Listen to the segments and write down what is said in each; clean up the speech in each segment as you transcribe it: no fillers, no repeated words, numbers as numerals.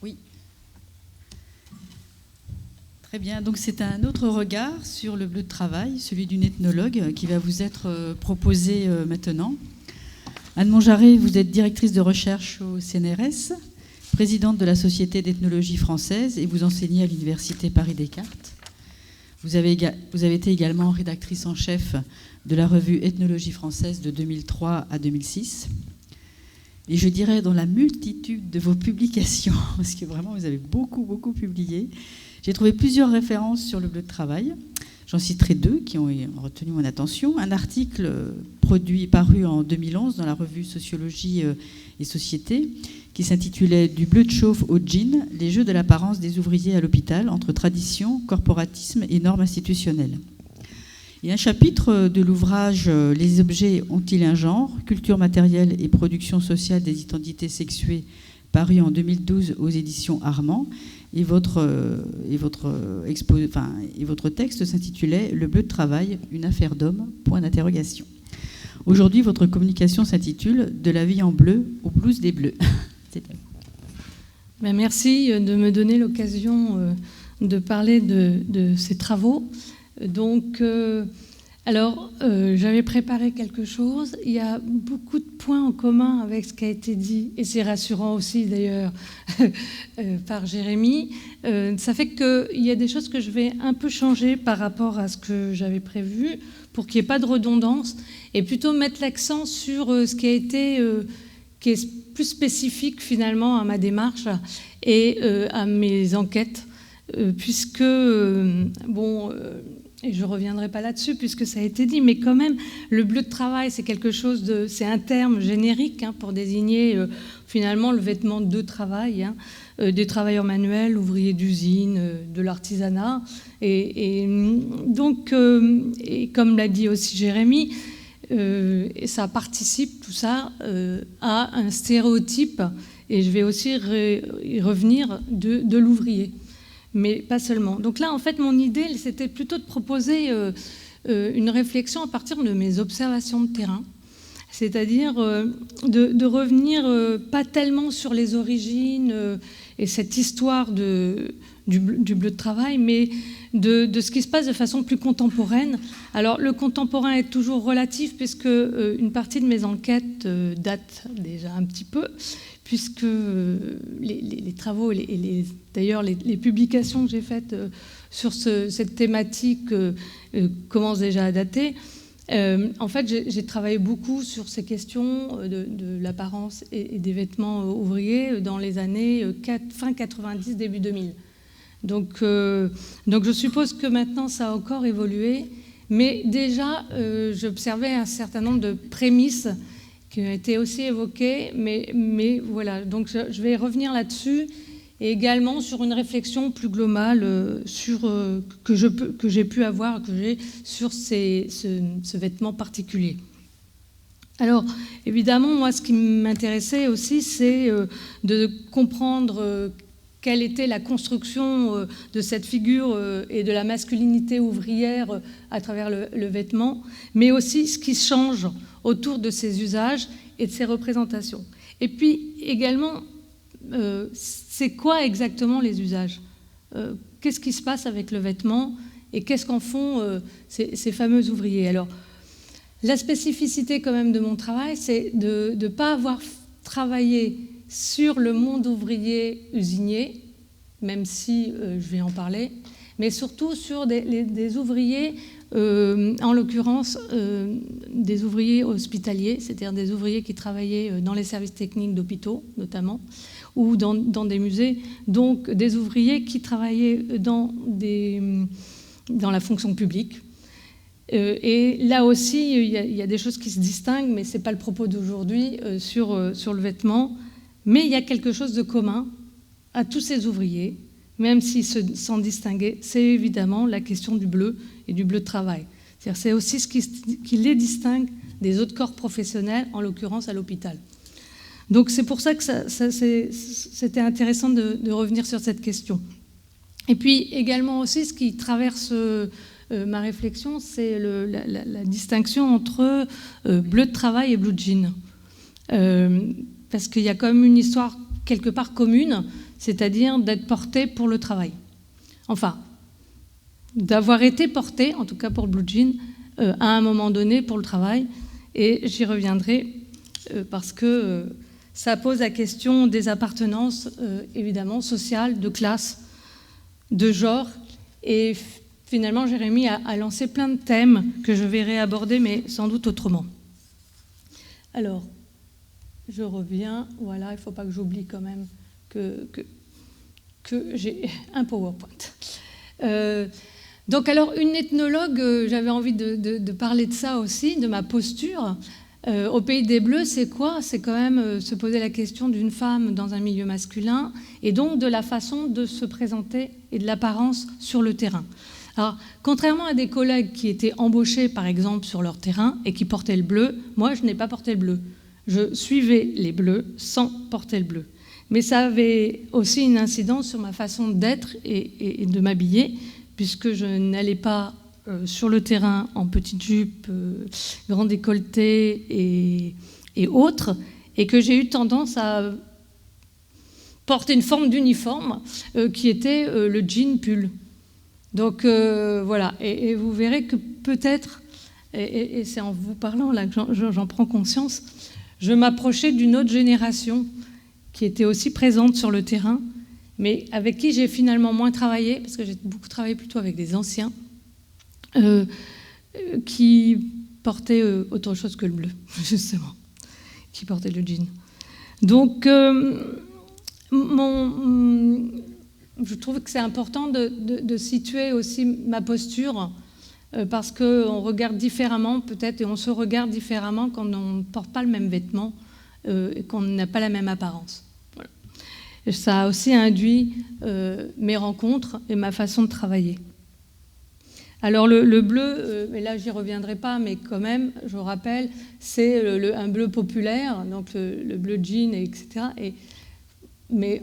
Oui. Très bien. Donc c'est un autre regard sur le bleu de travail, celui d'une ethnologue, qui va vous être proposé maintenant. Anne Monjaret, vous êtes directrice de recherche au CNRS, présidente de la Société d'ethnologie française et vous enseignez à l'Université Paris-Descartes. Vous avez été également rédactrice en chef de la revue Ethnologie française de 2003 à 2006. Et je dirais dans la multitude de vos publications, parce que vraiment vous avez beaucoup publié, j'ai trouvé plusieurs références sur le bleu de travail. J'en citerai deux qui ont retenu mon attention. Un article paru en 2011 dans la revue Sociologie et Société, qui s'intitulait « Du bleu de chauffe au jean, les jeux de l'apparence des ouvriers à l'hôpital entre tradition, corporatisme et normes institutionnelles ». Et un chapitre de l'ouvrage « Les objets ont-ils un genre ? Culture matérielle et production sociale des identités sexuées » paru en 2012 aux éditions Armand. Et votre texte s'intitulait « Le bleu de travail, une affaire d'homme ?» point d'interrogation. Aujourd'hui, votre communication s'intitule « De la vie en bleu au blues des bleus ». Merci de me donner l'occasion de parler de ces travaux. Donc, j'avais préparé quelque chose. Il y a beaucoup de points en commun avec ce qui a été dit, et c'est rassurant aussi d'ailleurs par Jérémy. Ça fait qu'il y a des choses que je vais un peu changer par rapport à ce que j'avais prévu, pour qu'il n'y ait pas de redondance, et plutôt mettre l'accent sur ce qui a été, qui est plus spécifique finalement à ma démarche et à mes enquêtes, puisque, et je ne reviendrai pas là-dessus puisque ça a été dit, mais quand même, le bleu de travail, c'est un terme générique pour désigner finalement le vêtement de travail, des travailleurs manuels, ouvriers d'usine, de l'artisanat. Et donc, et comme l'a dit aussi Jérémy, ça participe, tout ça, à un stéréotype, et je vais aussi y revenir, de l'ouvrier. Mais pas seulement. Donc là, en fait, mon idée, c'était plutôt de proposer une réflexion à partir de mes observations de terrain, c'est-à-dire de revenir pas tellement sur les origines et cette histoire du bleu de travail, mais de ce qui se passe de façon plus contemporaine. Alors, le contemporain est toujours relatif, puisque une partie de mes enquêtes date déjà un petit peu, puisque les travaux d'ailleurs les publications que j'ai faites sur cette thématique commencent déjà à dater. En fait, j'ai travaillé beaucoup sur ces questions de l'apparence et des vêtements ouvriers dans les années fin 90, début 2000. Donc je suppose que maintenant ça a encore évolué, mais déjà j'observais un certain nombre de prémices qui ont été aussi évoquées, mais voilà, donc je vais revenir là-dessus, et également sur une réflexion plus globale que j'ai pu avoir, que j'ai sur ce vêtement particulier. Alors, évidemment, moi, ce qui m'intéressait aussi, c'est de comprendre quelle était la construction de cette figure et de la masculinité ouvrière à travers le vêtement, mais aussi ce qui change autour de ces usages et de ces représentations. Et puis également, c'est quoi exactement les usages ? Qu'est-ce qui se passe avec le vêtement et qu'est-ce qu'en font ces fameux ouvriers ? Alors, la spécificité quand même de mon travail, c'est de ne pas avoir travaillé sur le monde ouvrier usinier, même si je vais en parler, mais surtout sur des ouvriers, en l'occurrence des ouvriers hospitaliers, c'est-à-dire des ouvriers qui travaillaient dans les services techniques d'hôpitaux notamment, ou dans des musées, donc des ouvriers qui travaillaient dans la fonction publique. Et là aussi, il y a des choses qui se distinguent, mais ce n'est pas le propos d'aujourd'hui sur le vêtement. Mais il y a quelque chose de commun à tous ces ouvriers, même s'ils s'en distinguaient, c'est évidemment la question du bleu et du bleu de travail. C'est-à-dire, c'est aussi ce qui les distingue des autres corps professionnels, en l'occurrence à l'hôpital. Donc c'est pour ça que c'était intéressant de revenir sur cette question. Et puis également aussi, ce qui traverse ma réflexion, c'est la distinction entre bleu de travail et blue jean. Parce qu'il y a quand même une histoire quelque part commune, c'est-à-dire d'être porté pour le travail. Enfin, d'avoir été porté, en tout cas pour le blue jean, à un moment donné pour le travail. Et j'y reviendrai parce que ça pose la question des appartenances, évidemment, sociales, de classe, de genre. Et finalement, Jérémy a lancé plein de thèmes que je vais réaborder, mais sans doute autrement. Alors, je reviens. Voilà, il ne faut pas que j'oublie quand même que j'ai un PowerPoint. Donc, alors, une ethnologue, j'avais envie de parler de ça aussi, de ma posture. Au Pays des Bleus, c'est quoi? C'est quand même se poser la question d'une femme dans un milieu masculin et donc de la façon de se présenter et de l'apparence sur le terrain. Alors, contrairement à des collègues qui étaient embauchés, par exemple, sur leur terrain et qui portaient le bleu, moi, je n'ai pas porté le bleu. Je suivais les bleus sans porter le bleu. Mais ça avait aussi une incidence sur ma façon d'être et de m'habiller, puisque je n'allais pas sur le terrain en petite jupe, grand décolleté et autres, et que j'ai eu tendance à porter une forme d'uniforme qui était le jean pull. Donc voilà, et vous verrez que peut-être, et c'est en vous parlant là que j'en prends conscience, je m'approchais d'une autre génération qui était aussi présente sur le terrain, mais avec qui j'ai finalement moins travaillé, parce que j'ai beaucoup travaillé plutôt avec des anciens, qui portaient autre chose que le bleu, justement, qui portaient le jean. Donc, je trouve que c'est important de situer aussi ma posture, parce qu'on regarde différemment, peut-être, et on se regarde différemment quand on ne porte pas le même vêtement et qu'on n'a pas la même apparence. Voilà. Et ça a aussi induit mes rencontres et ma façon de travailler. Alors le bleu, et là j'y reviendrai pas, mais quand même, je vous rappelle, c'est un bleu populaire, donc le bleu jean, etc. Mais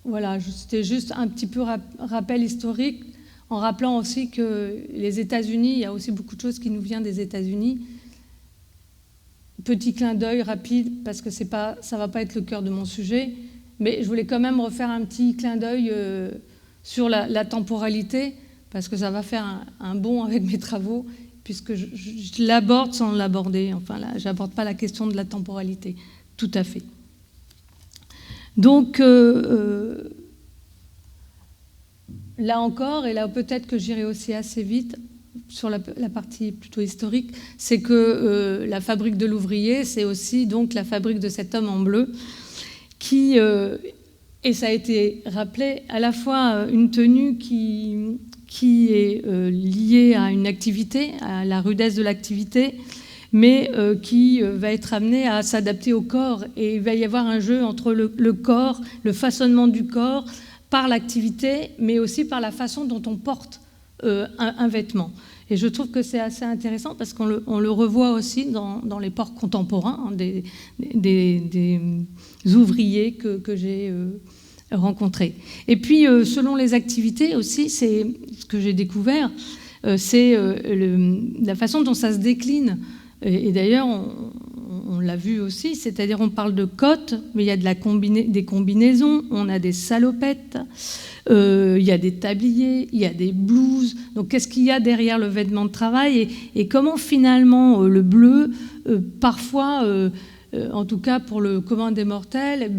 voilà, c'était juste un petit peu rappel historique, en rappelant aussi que les États-Unis, il y a aussi beaucoup de choses qui nous viennent des États-Unis. Petit clin d'œil rapide, parce que ça ne va pas être le cœur de mon sujet, mais je voulais quand même refaire un petit clin d'œil sur la temporalité, parce que ça va faire un bond avec mes travaux, puisque je l'aborde sans l'aborder. Enfin, là, je n'aborde pas la question de la temporalité, tout à fait. Donc, là encore, et là peut-être que j'irai aussi assez vite sur la partie plutôt historique, c'est que la fabrique de l'ouvrier, c'est aussi donc la fabrique de cet homme en bleu qui, et ça a été rappelé, à la fois une tenue qui est liée à une activité, à la rudesse de l'activité, mais qui va être amenée à s'adapter au corps. Et il va y avoir un jeu entre le corps, le façonnement du corps, par l'activité, mais aussi par la façon dont on porte un vêtement. Et je trouve que c'est assez intéressant parce qu'on le revoit aussi dans les ports contemporains, hein, des ouvriers que j'ai rencontrés. Et puis, selon les activités aussi, c'est ce que j'ai découvert, c'est la façon dont ça se décline. Et d'ailleurs, on l'a vu aussi, c'est-à-dire on parle de cottes, mais il y a des combinaisons, on a des salopettes, il y a des tabliers, il y a des blouses. Donc qu'est-ce qu'il y a derrière le vêtement de travail et comment finalement le bleu, parfois, en tout cas pour le commun des mortels,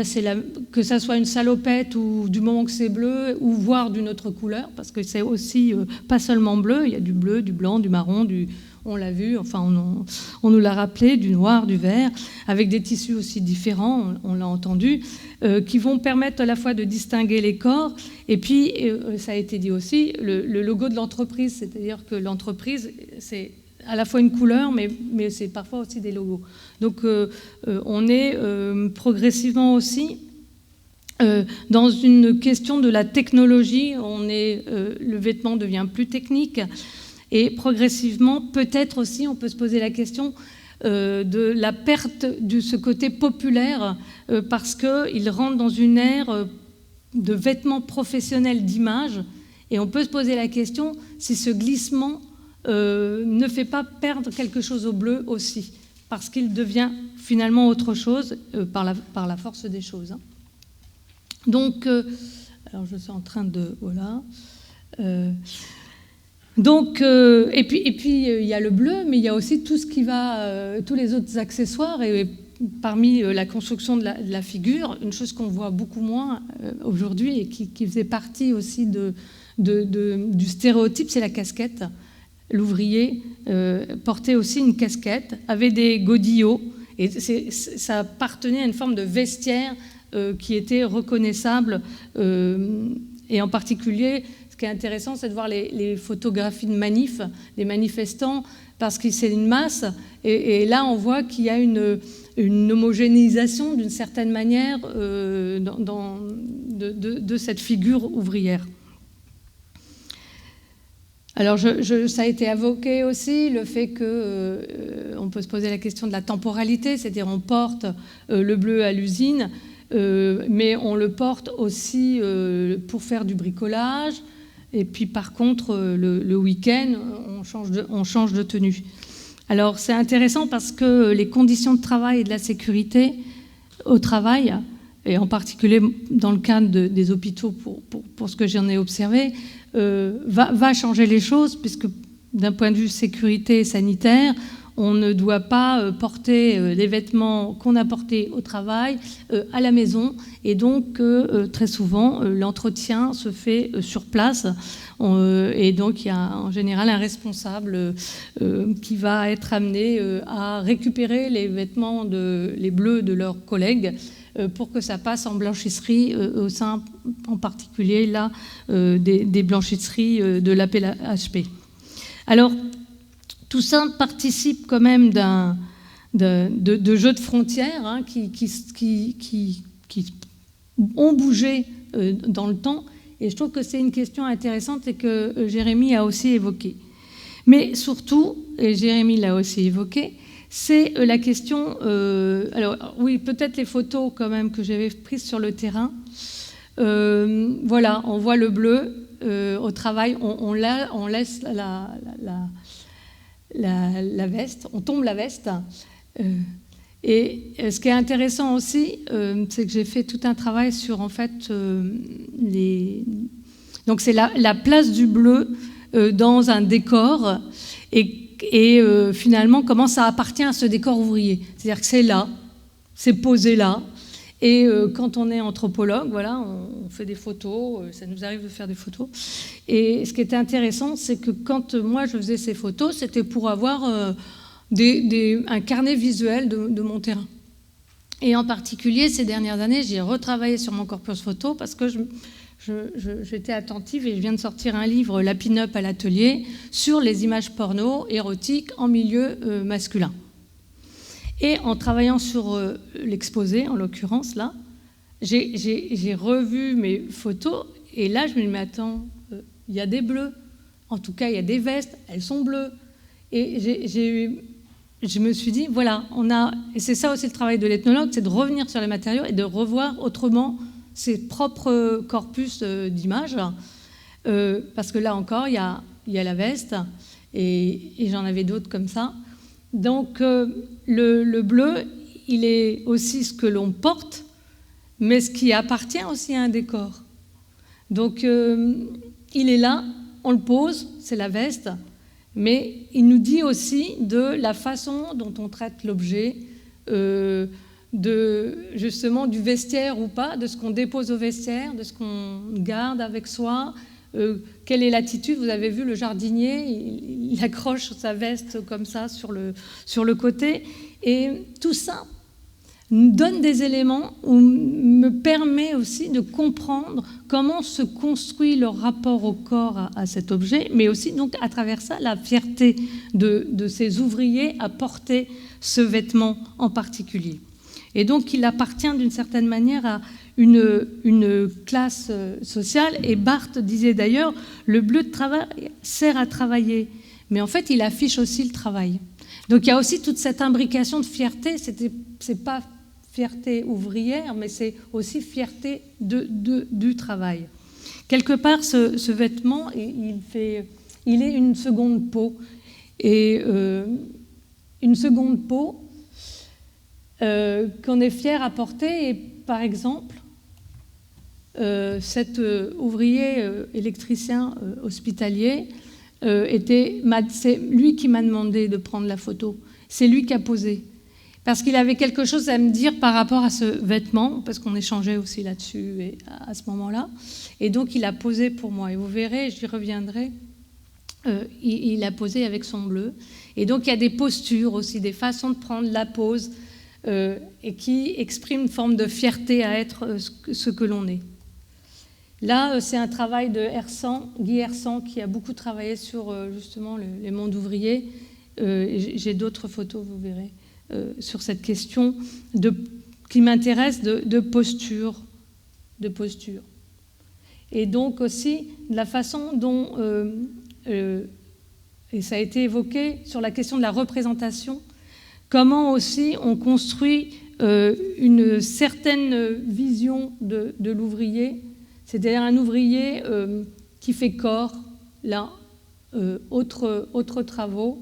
c'est que ça soit une salopette ou du moment que c'est bleu, ou voire d'une autre couleur, parce que c'est aussi pas seulement bleu, il y a du bleu, du blanc, du marron, on l'a vu, enfin on nous l'a rappelé, du noir, du vert, avec des tissus aussi différents, on l'a entendu, qui vont permettre à la fois de distinguer les corps, et puis, ça a été dit aussi, le logo de l'entreprise, c'est-à-dire que l'entreprise, c'est à la fois une couleur, mais c'est parfois aussi des logos. Donc on est progressivement aussi dans une question de la technologie, le vêtement devient plus technique, et progressivement, peut-être aussi, on peut se poser la question de la perte de ce côté populaire parce qu'il rentre dans une ère de vêtements professionnels d'image. Et on peut se poser la question si ce glissement ne fait pas perdre quelque chose au bleu aussi. parce qu'il devient finalement autre chose par la force des choses. Hein. Donc, alors je suis en train de... Voilà. Donc, et puis il y a le bleu, mais il y a aussi tout ce qui va, tous les autres accessoires. Et parmi la construction de la figure, une chose qu'on voit beaucoup moins aujourd'hui et qui faisait partie aussi du stéréotype, c'est la casquette. L'ouvrier portait aussi une casquette, avait des godillots, et ça appartenait à une forme de vestiaire qui était reconnaissable. Et en particulier, ce qui est intéressant, c'est de voir les photographies de manifs, des manifestants, parce que c'est une masse, et là on voit qu'il y a une homogénéisation d'une certaine manière de cette figure ouvrière. Alors, ça a été évoqué aussi, le fait qu'on peut se poser la question de la temporalité, c'est-à-dire on porte le bleu à l'usine, mais on le porte aussi pour faire du bricolage, et puis par contre, le week-end, on change de tenue. Alors, c'est intéressant parce que les conditions de travail et de la sécurité au travail, et en particulier dans le cadre des hôpitaux, pour ce que j'en ai observé, va changer les choses, puisque d'un point de vue sécurité sanitaire, on ne doit pas porter les vêtements qu'on a portés au travail à la maison, et donc très souvent l'entretien se fait sur place, et donc il y a en général un responsable qui va être amené à récupérer les vêtements, les bleus de leurs collègues, pour que ça passe en blanchisserie au sein, en particulier là, des blanchisseries de l'AP-HP. Alors, tout ça participe quand même de jeux de frontières hein, qui ont bougé dans le temps, et je trouve que c'est une question intéressante et que Jérémy a aussi évoquée. Mais surtout, et Jérémy l'a aussi évoqué, c'est la question, alors oui, peut-être les photos quand même que j'avais prises sur le terrain. Voilà, on voit le bleu au travail, on laisse la veste, on tombe la veste. Et ce qui est intéressant aussi, c'est que j'ai fait tout un travail sur en fait donc c'est la place du bleu dans un décor et finalement comment ça appartient à ce décor ouvrier. C'est-à-dire que c'est là, c'est posé là. Et quand on est anthropologue, voilà, on fait des photos, ça nous arrive de faire des photos. Et ce qui était intéressant, c'est que quand moi je faisais ces photos, c'était pour avoir un carnet visuel de mon terrain. Et en particulier, ces dernières années, j'ai retravaillé sur mon corpus photo parce que j'étais attentive et je viens de sortir un livre, La pin-up à l'atelier, sur les images porno érotiques en milieu masculin. Et en travaillant sur l'exposé, en l'occurrence, là, j'ai revu mes photos et là, je me dis, mais attends, il y a des bleus. En tout cas, il y a des vestes, elles sont bleues. Et je me suis dit, voilà, et c'est ça aussi le travail de l'ethnologue, c'est de revenir sur les matériaux et de revoir autrement ses propres corpus d'images. Parce que là encore, il y a la veste et j'en avais d'autres comme ça. Donc, le bleu, il est aussi ce que l'on porte, mais ce qui appartient aussi à un décor. Donc, il est là, on le pose, c'est la veste, mais il nous dit aussi de la façon dont on traite l'objet, justement du vestiaire ou pas, de ce qu'on dépose au vestiaire, de ce qu'on garde avec soi. Quelle est l'attitude? Vous avez vu le jardinier, il accroche sa veste comme ça sur le côté. Et tout ça nous donne des éléments ou me permet aussi de comprendre comment se construit le rapport au corps à cet objet, mais aussi donc à travers ça la fierté de ces ouvriers à porter ce vêtement en particulier. Et donc il appartient d'une certaine manière à une classe sociale, et Barthes disait d'ailleurs, le bleu de travail sert à travailler, mais en fait il affiche aussi le travail. Donc il y a aussi toute cette imbrication de fierté, c'est pas fierté ouvrière, mais c'est aussi fierté du travail. Quelque part, ce vêtement, il est une seconde peau, et une seconde peau qu'on est fier à porter. Et par exemple, cet ouvrier électricien hospitalier, c'est lui qui m'a demandé de prendre la photo. C'est lui qui a posé. Parce qu'il avait quelque chose à me dire par rapport à ce vêtement, parce qu'on échangeait aussi là-dessus à ce moment-là. Et donc, il a posé pour moi. Et vous verrez, j'y reviendrai, il a posé avec son bleu. Et donc, il y a des postures aussi, des façons de prendre la pose, et qui expriment une forme de fierté à être ce que l'on est. Là, c'est un travail de Guy Hersan, qui a beaucoup travaillé sur justement les mondes ouvriers. J'ai d'autres photos, vous verrez, sur cette question qui m'intéresse de posture. Et donc aussi, la façon dont, et ça a été évoqué, sur la question de la représentation, comment aussi on construit une certaine vision de l'ouvrier, c'est-à-dire un ouvrier qui fait corps, là, autres travaux.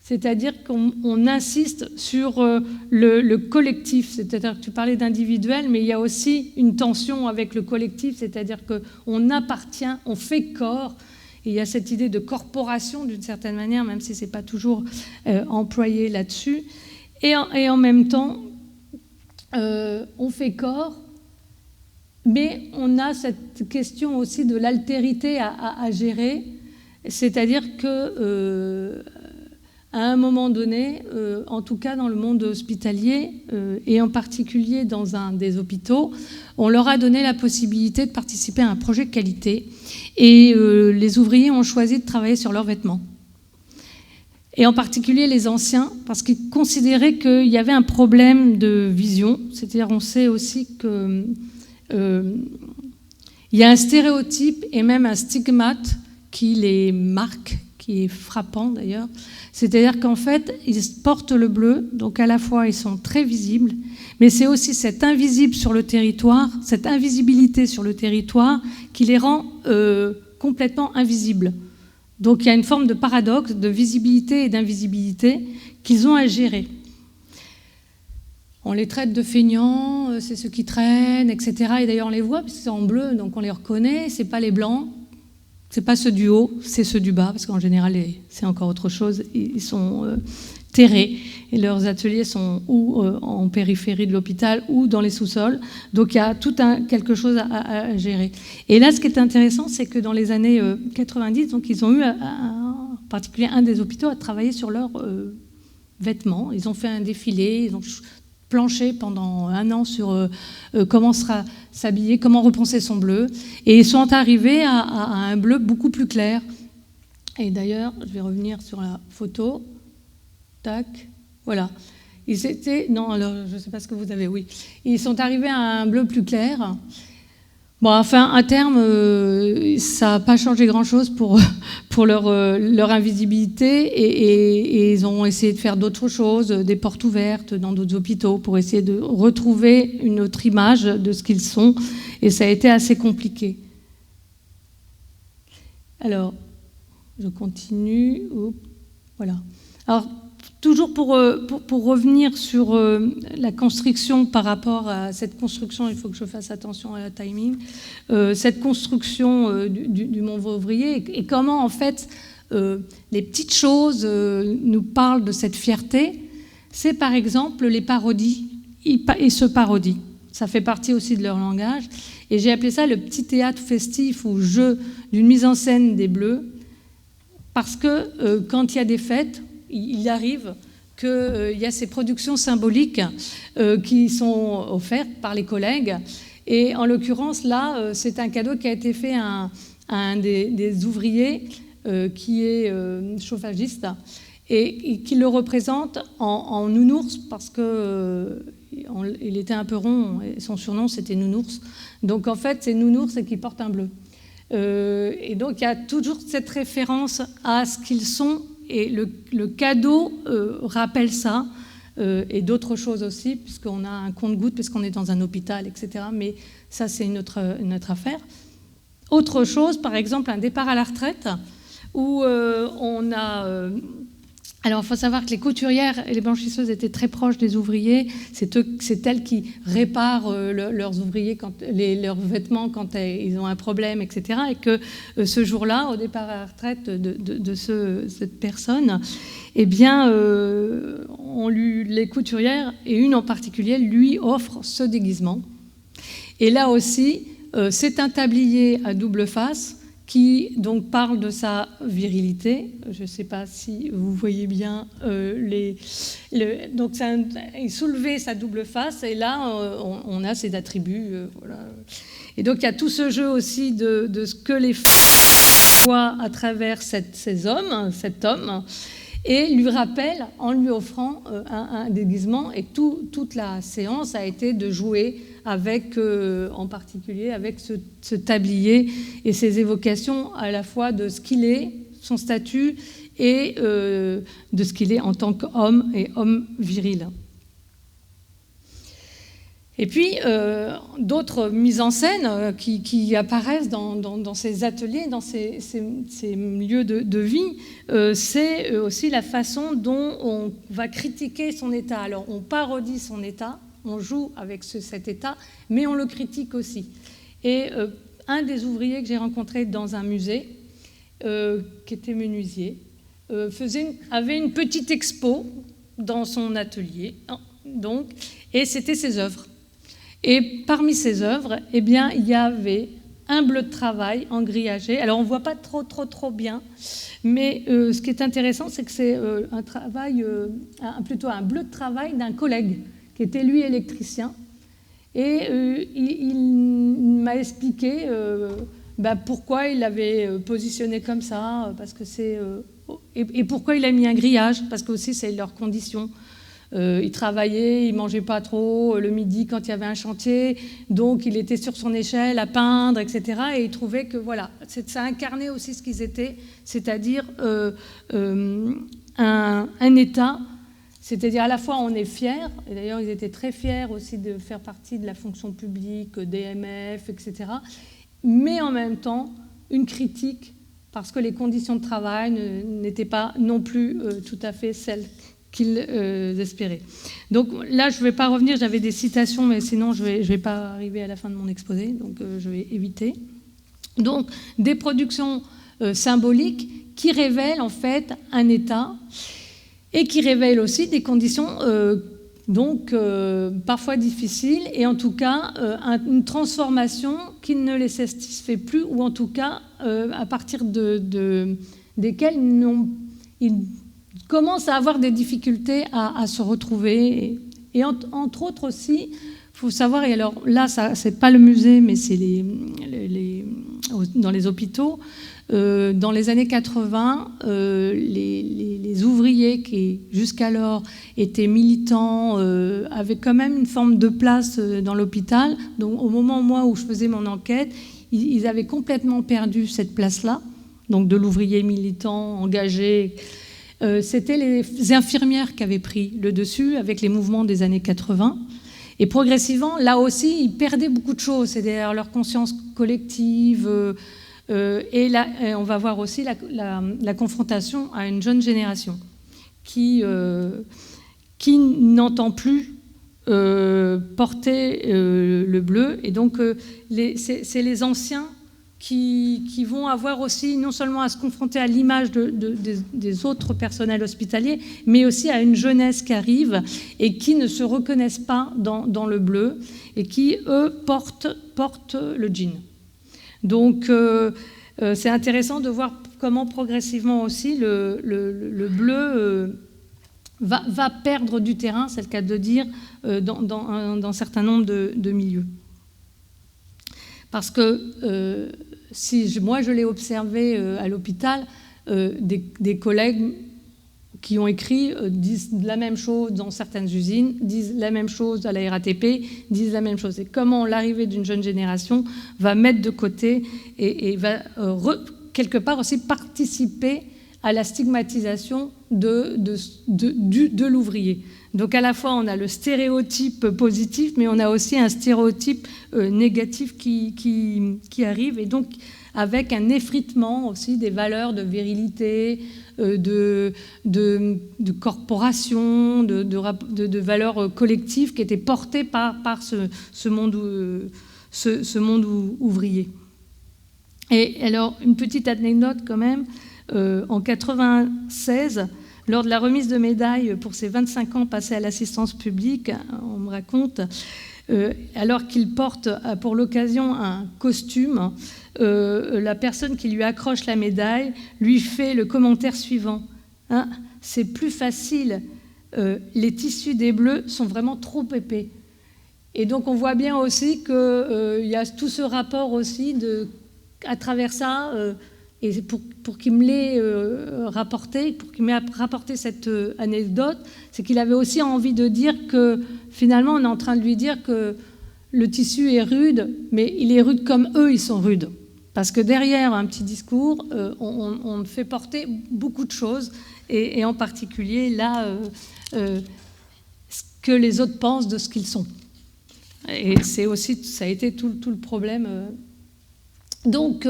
C'est-à-dire qu'on insiste sur le collectif, c'est-à-dire que tu parlais d'individuel, mais il y a aussi une tension avec le collectif, c'est-à-dire qu'on appartient, on fait corps, et il y a cette idée de corporation d'une certaine manière, même si ce n'est pas toujours employé là-dessus, et en même temps, on fait corps, mais on a cette question aussi de l'altérité à gérer, c'est-à-dire que à un moment donné, en tout cas dans le monde hospitalier, et en particulier dans un des hôpitaux, on leur a donné la possibilité de participer à un projet de qualité. Et les ouvriers ont choisi de travailler sur leurs vêtements. Et en particulier les anciens, parce qu'ils considéraient qu'il y avait un problème de vision. C'est-à-dire, on sait aussi qu'il y a un stéréotype et même un stigmate qui les marque, qui est frappant d'ailleurs. C'est-à-dire qu'en fait, ils portent le bleu, donc à la fois ils sont très visibles, mais c'est aussi cette invisible sur le territoire, cette invisibilité sur le territoire qui les rend complètement invisibles. Donc il y a une forme de paradoxe de visibilité et d'invisibilité qu'ils ont à gérer. On les traite de feignants, c'est ceux qui traînent, etc. Et d'ailleurs on les voit, parce que c'est en bleu, donc on les reconnaît, c'est pas les blancs. C'est pas ceux du haut, c'est ceux du bas, parce qu'en général, c'est encore autre chose. Ils sont terrés et leurs ateliers sont ou en périphérie de l'hôpital ou dans les sous-sols. Donc il y a tout quelque chose à gérer. Et là, ce qui est intéressant, c'est que dans les années 90, donc ils ont eu, en particulier un des hôpitaux, à travailler sur leurs vêtements. Ils ont fait un défilé, ils ont planché pendant 1 an sur comment s'habiller, comment repenser son bleu. Et ils sont arrivés à un bleu beaucoup plus clair. Et d'ailleurs, je vais revenir sur la photo. Tac, voilà. Non, alors, je ne sais pas ce que vous avez, oui. Ils sont arrivés à un bleu plus clair. Bon, enfin, à terme, ça n'a pas changé grand-chose pour leur invisibilité et ils ont essayé de faire d'autres choses, des portes ouvertes dans d'autres hôpitaux pour essayer de retrouver une autre image de ce qu'ils sont et ça a été assez compliqué. Alors, je continue. Voilà. Alors, toujours pour revenir sur la construction par rapport à cette construction, il faut que je fasse attention à la timing, cette construction du monde ouvrier et comment en fait les petites choses nous parlent de cette fierté, c'est par exemple les parodies, ils se parodient. Ça fait partie aussi de leur langage. Et j'ai appelé ça le petit théâtre festif ou jeu d'une mise en scène des Bleus, parce que quand il y a des fêtes, il arrive qu'il y a ces productions symboliques qui sont offertes par les collègues. Et en l'occurrence, là, c'est un cadeau qui a été fait à un des ouvriers qui est chauffagiste et qui le représente en nounours parce qu'il était un peu rond et son surnom, c'était Nounours. Donc, en fait, c'est Nounours et qui porte un bleu. Et donc, il y a toujours cette référence à ce qu'ils sont. Et le cadeau rappelle ça, et d'autres choses aussi, puisqu'on a un compte-gouttes, puisqu'on est dans un hôpital, etc. Mais ça, c'est une autre affaire. Autre chose, par exemple, un départ à la retraite, où on a Alors, il faut savoir que les couturières et les blanchisseuses étaient très proches des ouvriers. C'est elles qui réparent leurs ouvriers, leurs vêtements quand ils ont un problème, etc. Et que ce jour-là, au départ à la retraite de cette personne, eh bien, les couturières, et une en particulier, lui offrent ce déguisement. Et là aussi, c'est un tablier à double face qui donc parle de sa virilité. Je ne sais pas si vous voyez bien donc il soulevait sa double face, et là on a ses attributs. Voilà. Et donc il y a tout ce jeu aussi de ce que les femmes voient à travers cet homme, et lui rappelle en lui offrant un déguisement. Et toute la séance a été de jouer avec, en particulier avec ce tablier et ses évocations à la fois de ce qu'il est, son statut, et de ce qu'il est en tant qu'homme et homme viril. Et puis, d'autres mises en scène qui apparaissent dans ces ateliers, dans ces lieux de vie, c'est aussi la façon dont on va critiquer son état. Alors, on parodie son état, on joue avec cet état, mais on le critique aussi. Et un des ouvriers que j'ai rencontré dans un musée, qui était menuisier, avait une petite expo dans son atelier, donc, et c'était ses œuvres. Et parmi ces œuvres, eh bien, il y avait un bleu de travail en grillagé. Alors, on ne voit pas trop bien, mais ce qui est intéressant, c'est que c'est plutôt un bleu de travail d'un collègue qui était, lui, électricien. Et il m'a expliqué pourquoi il l'avait positionné comme ça, parce que et pourquoi il a mis un grillage, parce que aussi c'est leurs conditions. Il travaillait, il ne mangeait pas trop le midi quand il y avait un chantier, donc il était sur son échelle à peindre, etc. Et il trouvait que voilà, ça incarnait aussi ce qu'ils étaient, c'est-à-dire un État, c'est-à-dire à la fois on est fiers, et d'ailleurs ils étaient très fiers aussi de faire partie de la fonction publique, DMF, etc., mais en même temps une critique, parce que les conditions de travail n'étaient pas non plus tout à fait celles qu'ils espéraient. Donc là, je ne vais pas revenir, j'avais des citations, mais sinon je vais pas arriver à la fin de mon exposé, donc je vais éviter. Donc, des productions symboliques qui révèlent en fait un état et qui révèlent aussi des conditions parfois difficiles, et en tout cas une transformation qui ne les satisfait plus, ou en tout cas à partir desquelles ils commencent à avoir des difficultés à se retrouver. Et entre autres aussi, il faut savoir, et alors là, c'est pas le musée, mais c'est dans les hôpitaux, dans les années 80, les ouvriers qui jusqu'alors étaient militants avaient quand même une forme de place dans l'hôpital. Donc au moment où je faisais mon enquête, ils avaient complètement perdu cette place-là, donc de l'ouvrier militant, engagé. C'était les infirmières qui avaient pris le dessus avec les mouvements des années 80. Et progressivement, là aussi, ils perdaient beaucoup de choses. C'est derrière leur conscience collective. Et là, on va voir aussi la confrontation à une jeune génération qui n'entend plus porter le bleu. Et donc, c'est les anciens qui vont avoir aussi non seulement à se confronter à l'image des autres personnels hospitaliers, mais aussi à une jeunesse qui arrive et qui ne se reconnaissent pas dans le bleu et qui, eux, portent le jean. Donc, c'est intéressant de voir comment progressivement aussi le bleu va perdre du terrain, c'est le cas de dire, dans un certain nombre de milieux. Parce que moi je l'ai observé à l'hôpital, des collègues qui ont écrit disent la même chose dans certaines usines, disent la même chose à la RATP, disent la même chose. Et comment l'arrivée d'une jeune génération va mettre de côté et va quelque part aussi participer à la stigmatisation de l'ouvrier. Donc à la fois on a le stéréotype positif, mais on a aussi un stéréotype négatif qui arrive. Et donc avec un effritement aussi des valeurs de virilité, de corporation, de valeurs collectives qui étaient portées par ce monde ouvrier. Et alors, une petite anecdote quand même, en 1996, lors de la remise de médailles pour ses 25 ans passés à l'assistance publique, on me raconte, alors qu'il porte pour l'occasion un costume, la personne qui lui accroche la médaille lui fait le commentaire suivant. Hein, c'est plus facile, les tissus des Bleus sont vraiment trop épais. Et donc on voit bien aussi qu'il y a tout ce rapport aussi à travers ça, et pour qu'il me l'ait rapporté, pour qu'il m'ait rapporté cette anecdote, c'est qu'il avait aussi envie de dire que finalement on est en train de lui dire que le tissu est rude, mais il est rude comme eux, ils sont rudes. Parce que derrière un petit discours, on fait porter beaucoup de choses, et en particulier là, ce que les autres pensent de ce qu'ils sont. Et c'est aussi, ça a été tout le problème. Donc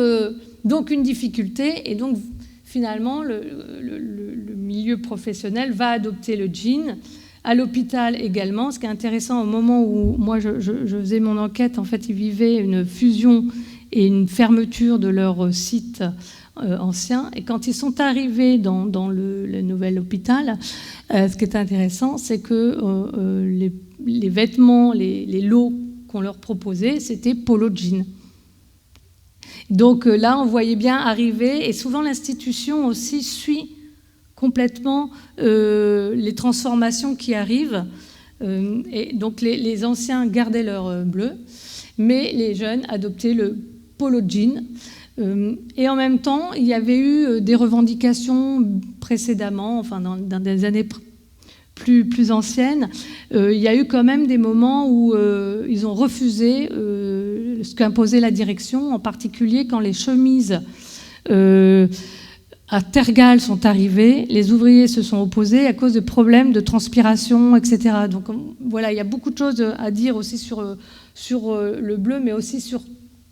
une difficulté, et donc finalement le milieu professionnel va adopter le jean, à l'hôpital également. Ce qui est intéressant, au moment où moi je faisais mon enquête, en fait ils vivaient une fusion et une fermeture de leur site ancien, et quand ils sont arrivés dans le nouvel hôpital, ce qui est intéressant, c'est que les vêtements, les lots qu'on leur proposait, c'était polo jean. Donc là, on voyait bien arriver, et souvent l'institution aussi suit complètement les transformations qui arrivent. Et donc les anciens gardaient leur bleu, mais les jeunes adoptaient le polo jean. Et en même temps, il y avait eu des revendications précédemment, enfin dans des années plus anciennes, il y a eu quand même des moments où ils ont refusé ce qu'imposait la direction, en particulier quand les chemises à Tergal sont arrivées, les ouvriers se sont opposés à cause de problèmes de transpiration, etc. Donc voilà, il y a beaucoup de choses à dire aussi sur le bleu, mais aussi sur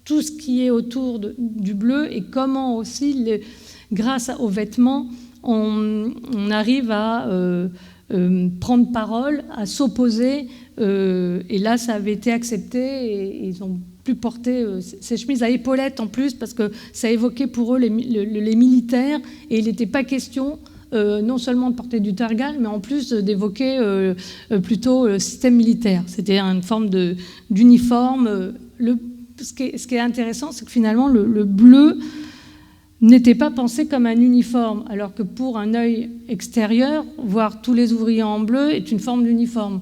tout ce qui est autour du bleu, et comment aussi, grâce aux vêtements, on arrive à prendre parole, à s'opposer, et là ça avait été accepté, et ils ont pu porter ces chemises à épaulettes en plus, parce que ça évoquait pour eux les militaires, et il n'était pas question non seulement de porter du tergal, mais en plus d'évoquer plutôt le système militaire. C'était une forme d'uniforme. Ce qui est intéressant, c'est que finalement le bleu n'était pas pensé comme un uniforme, alors que pour un œil extérieur, voir tous les ouvriers en bleu est une forme d'uniforme.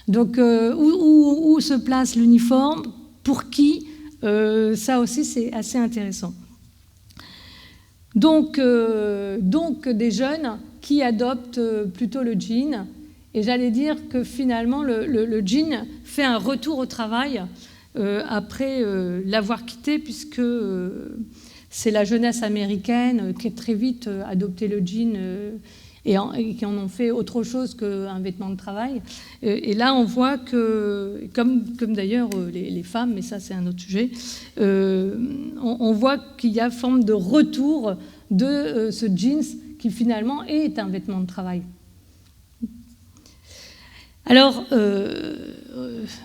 Donc où se place l'uniforme, pour qui, ça aussi c'est assez intéressant. Donc des jeunes qui adoptent plutôt le jean, et j'allais dire que finalement le jean fait un retour au travail après l'avoir quitté, puisque c'est la jeunesse américaine qui a très vite adopté le jean et qui en ont fait autre chose qu'un vêtement de travail. Et là, on voit que, comme d'ailleurs les femmes, mais ça c'est un autre sujet, on voit qu'il y a forme de retour de ce jeans qui finalement est un vêtement de travail. Alors,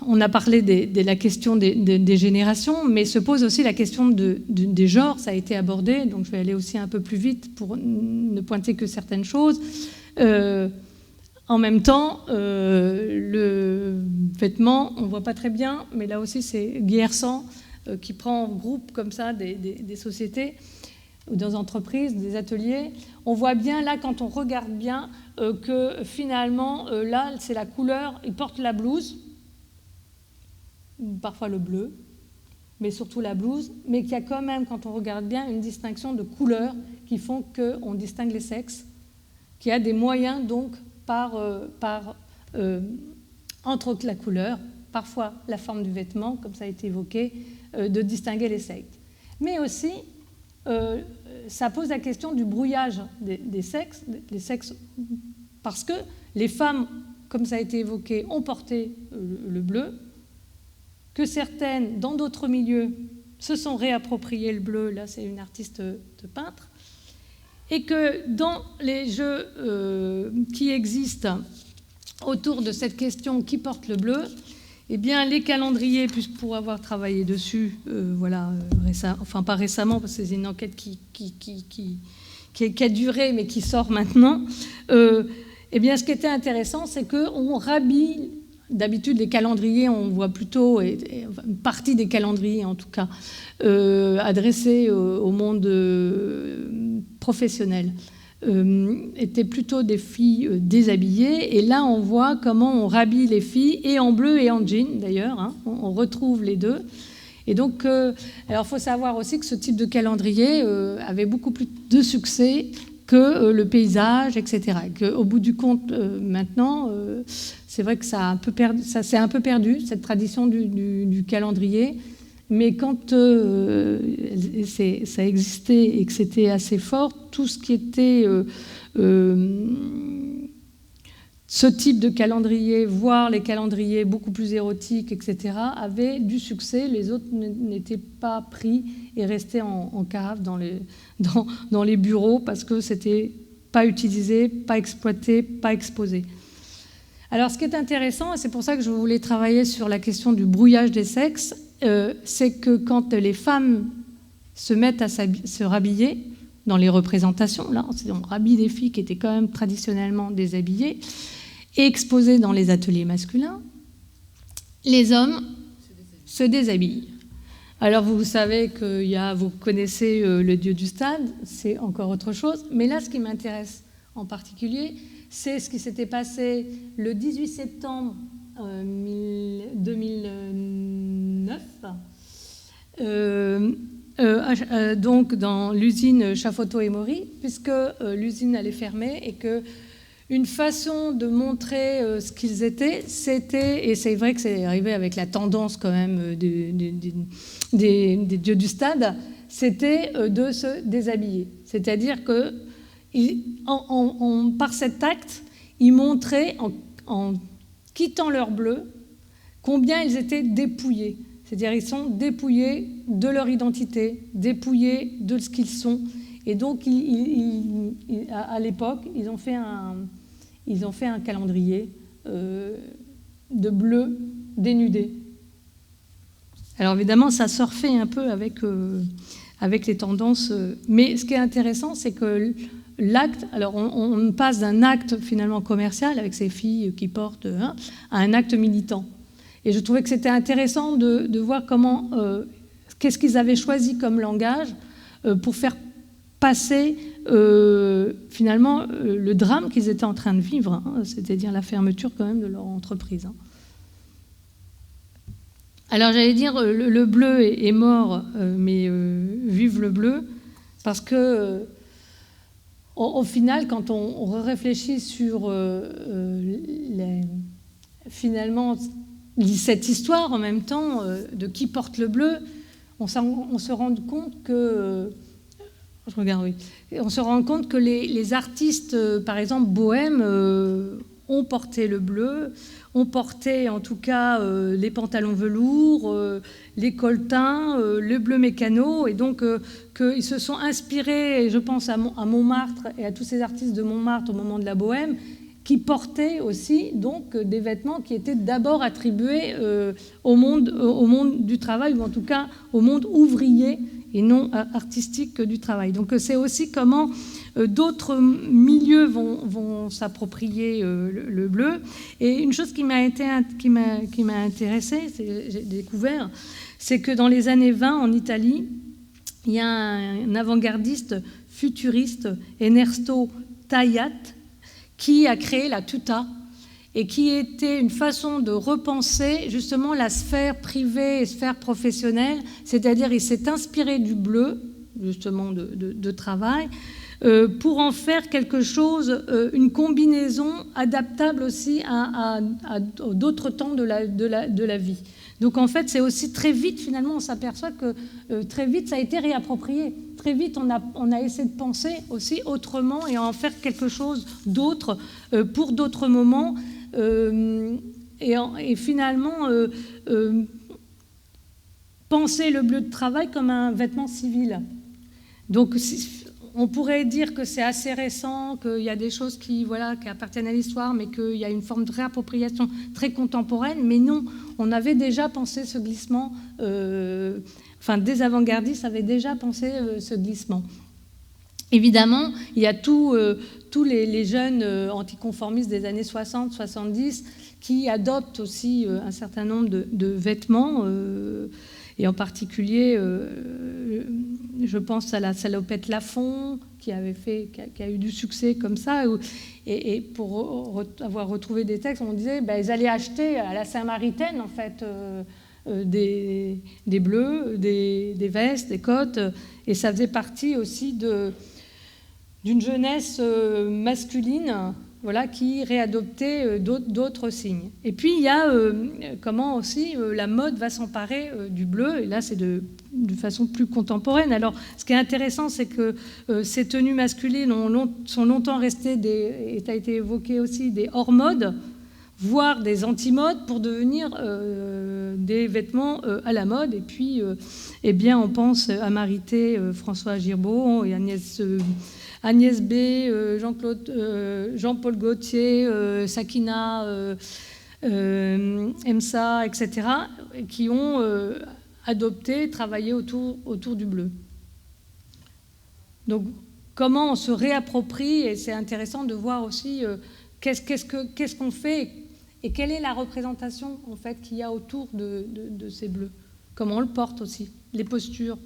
on a parlé de la question des générations, mais se pose aussi la question des genres, ça a été abordé, donc je vais aller aussi un peu plus vite pour ne pointer que certaines choses. En même temps, le vêtement, on ne voit pas très bien, mais là aussi c'est Guy Hersant qui prend en groupe comme ça des sociétés, ou des entreprises, des ateliers. On voit bien là, quand on regarde bien, que finalement, là, c'est la couleur. Ils portent la blouse, parfois le bleu, mais surtout la blouse, mais qu'il y a quand même, quand on regarde bien, une distinction de couleurs qui font qu'on distingue les sexes, qu'il y a des moyens, donc, entre la couleur, parfois la forme du vêtement, comme ça a été évoqué, de distinguer les sexes. Mais aussi, ça pose la question du brouillage des sexes, parce que les femmes, comme ça a été évoqué, ont porté le bleu, que certaines, dans d'autres milieux, se sont réappropriés le bleu. Là, c'est une artiste de peintre. Et que dans les jeux qui existent autour de cette question qui porte le bleu, eh bien, les calendriers, pour avoir travaillé dessus, enfin pas récemment, parce que c'est une enquête qui a duré, mais qui sort maintenant, eh bien, ce qui était intéressant, c'est qu'on rhabille, d'habitude, les calendriers, on voit plutôt, une partie des calendriers en tout cas, adressés au monde professionnel, étaient plutôt des filles déshabillées. Et là, on voit comment on rhabille les filles, et en bleu et en jean d'ailleurs, hein, on retrouve les deux. Et donc, alors il faut savoir aussi que ce type de calendrier avait beaucoup plus de succès que le paysage, etc. Et qu'au bout du compte, maintenant, c'est vrai que ça s'est un peu perdu, cette tradition du calendrier. Mais quand ça existait et que c'était assez fort, tout ce qui était ce type de calendrier, voire les calendriers beaucoup plus érotiques, etc., avait du succès. Les autres n'étaient pas pris et restaient en cave dans les bureaux parce que c'était pas utilisé, pas exploité, pas exposé. Alors, ce qui est intéressant, et c'est pour ça que je voulais travailler sur la question du brouillage des sexes, c'est que quand les femmes se mettent à se rhabiller dans les représentations, là, on rhabille des filles qui étaient quand même traditionnellement déshabillées et exposées dans les ateliers masculins, les hommes se déshabillent. Alors, vous savez vous connaissez le dieu du stade, c'est encore autre chose, mais là, ce qui m'intéresse en particulier, c'est ce qui s'était passé le 18 septembre 2009, donc dans l'usine Chafoto et Mori, puisque l'usine allait fermer et que une façon de montrer ce qu'ils étaient, c'était, et c'est vrai que c'est arrivé avec la tendance quand même des dieux du stade, c'était de se déshabiller. C'est-à-dire que par cet acte, ils montraient en quittant leur bleu, combien ils étaient dépouillés. C'est-à-dire ils sont dépouillés de leur identité, dépouillés de ce qu'ils sont. Et donc, à l'époque, ils ont fait un calendrier de bleu dénudé. Alors évidemment, ça surfait un peu avec les tendances. Mais ce qui est intéressant, c'est que l'acte, alors on passe d'un acte finalement commercial avec ces filles qui portent à un acte militant. Et je trouvais que c'était intéressant de voir comment, qu'est-ce qu'ils avaient choisi comme langage pour faire passer finalement le drame qu'ils étaient en train de vivre, hein, c'est-à-dire la fermeture quand même de leur entreprise. Hein. Alors j'allais dire le bleu est mort, mais vive le bleu, parce que au final, quand on réfléchit sur finalement cette histoire en même temps de qui porte le bleu, on se rend compte que on se rend compte que les artistes, par exemple bohèmes, ont porté le bleu, ont porté en tout cas les pantalons velours, les colletins, le bleu mécano, et donc qu'ils se sont inspirés, je pense à Montmartre et à tous ces artistes de Montmartre au moment de la bohème, qui portaient aussi donc des vêtements qui étaient d'abord attribués au monde du travail, ou en tout cas au monde ouvrier et non artistique du travail. Donc c'est aussi comment d'autres milieux vont s'approprier le bleu. Et une chose qui m'a intéressée, j'ai découvert, c'est que dans les années 20 en Italie, il y a un avant-gardiste futuriste, Ernesto Tagliat, qui a créé la tuta, et qui était une façon de repenser justement la sphère privée et sphère professionnelle, c'est-à-dire il s'est inspiré du bleu, justement de travail, pour en faire quelque chose, une combinaison adaptable aussi à d'autres temps de la vie. Donc en fait, c'est aussi très vite, finalement, on s'aperçoit que très vite, ça a été réapproprié. Très vite, on a essayé de penser aussi autrement et en faire quelque chose d'autre pour d'autres moments. Et finalement, penser le bleu de travail comme un vêtement civil. Donc, on pourrait dire que c'est assez récent, qu'il y a des choses qui appartiennent à l'histoire, mais qu'il y a une forme de réappropriation très contemporaine. Mais non, on avait déjà pensé ce glissement, des avant-gardistes avaient déjà pensé ce glissement. Évidemment, il y a tous les jeunes anticonformistes des années 60-70 qui adoptent aussi un certain nombre de vêtements, et en particulier, je pense à la salopette Lafont, qui a eu du succès comme ça, et pour avoir retrouvé des textes, on disait ils allaient acheter à la Saint-Maritaine, en fait, des bleus, des vestes, des cottes, et ça faisait partie aussi d'une jeunesse masculine, qui réadoptait d'autres signes. Et puis il y a comment aussi la mode va s'emparer du bleu, et là c'est de façon plus contemporaine. Alors ce qui est intéressant, c'est que ces tenues masculines sont longtemps restées, et ça a été évoqué aussi, des hors-modes, voire des anti-modes, pour devenir des vêtements à la mode. Et puis on pense à Marité, François Girbaud et Agnès B, Jean-Paul Gaultier, Sakina, Emsa, etc., qui ont adopté, travaillé autour du bleu. Donc, comment on se réapproprie, et c'est intéressant de voir aussi qu'est-ce qu'on fait et quelle est la représentation en fait qu'il y a autour de ces bleus. Comment on le porte aussi, les postures.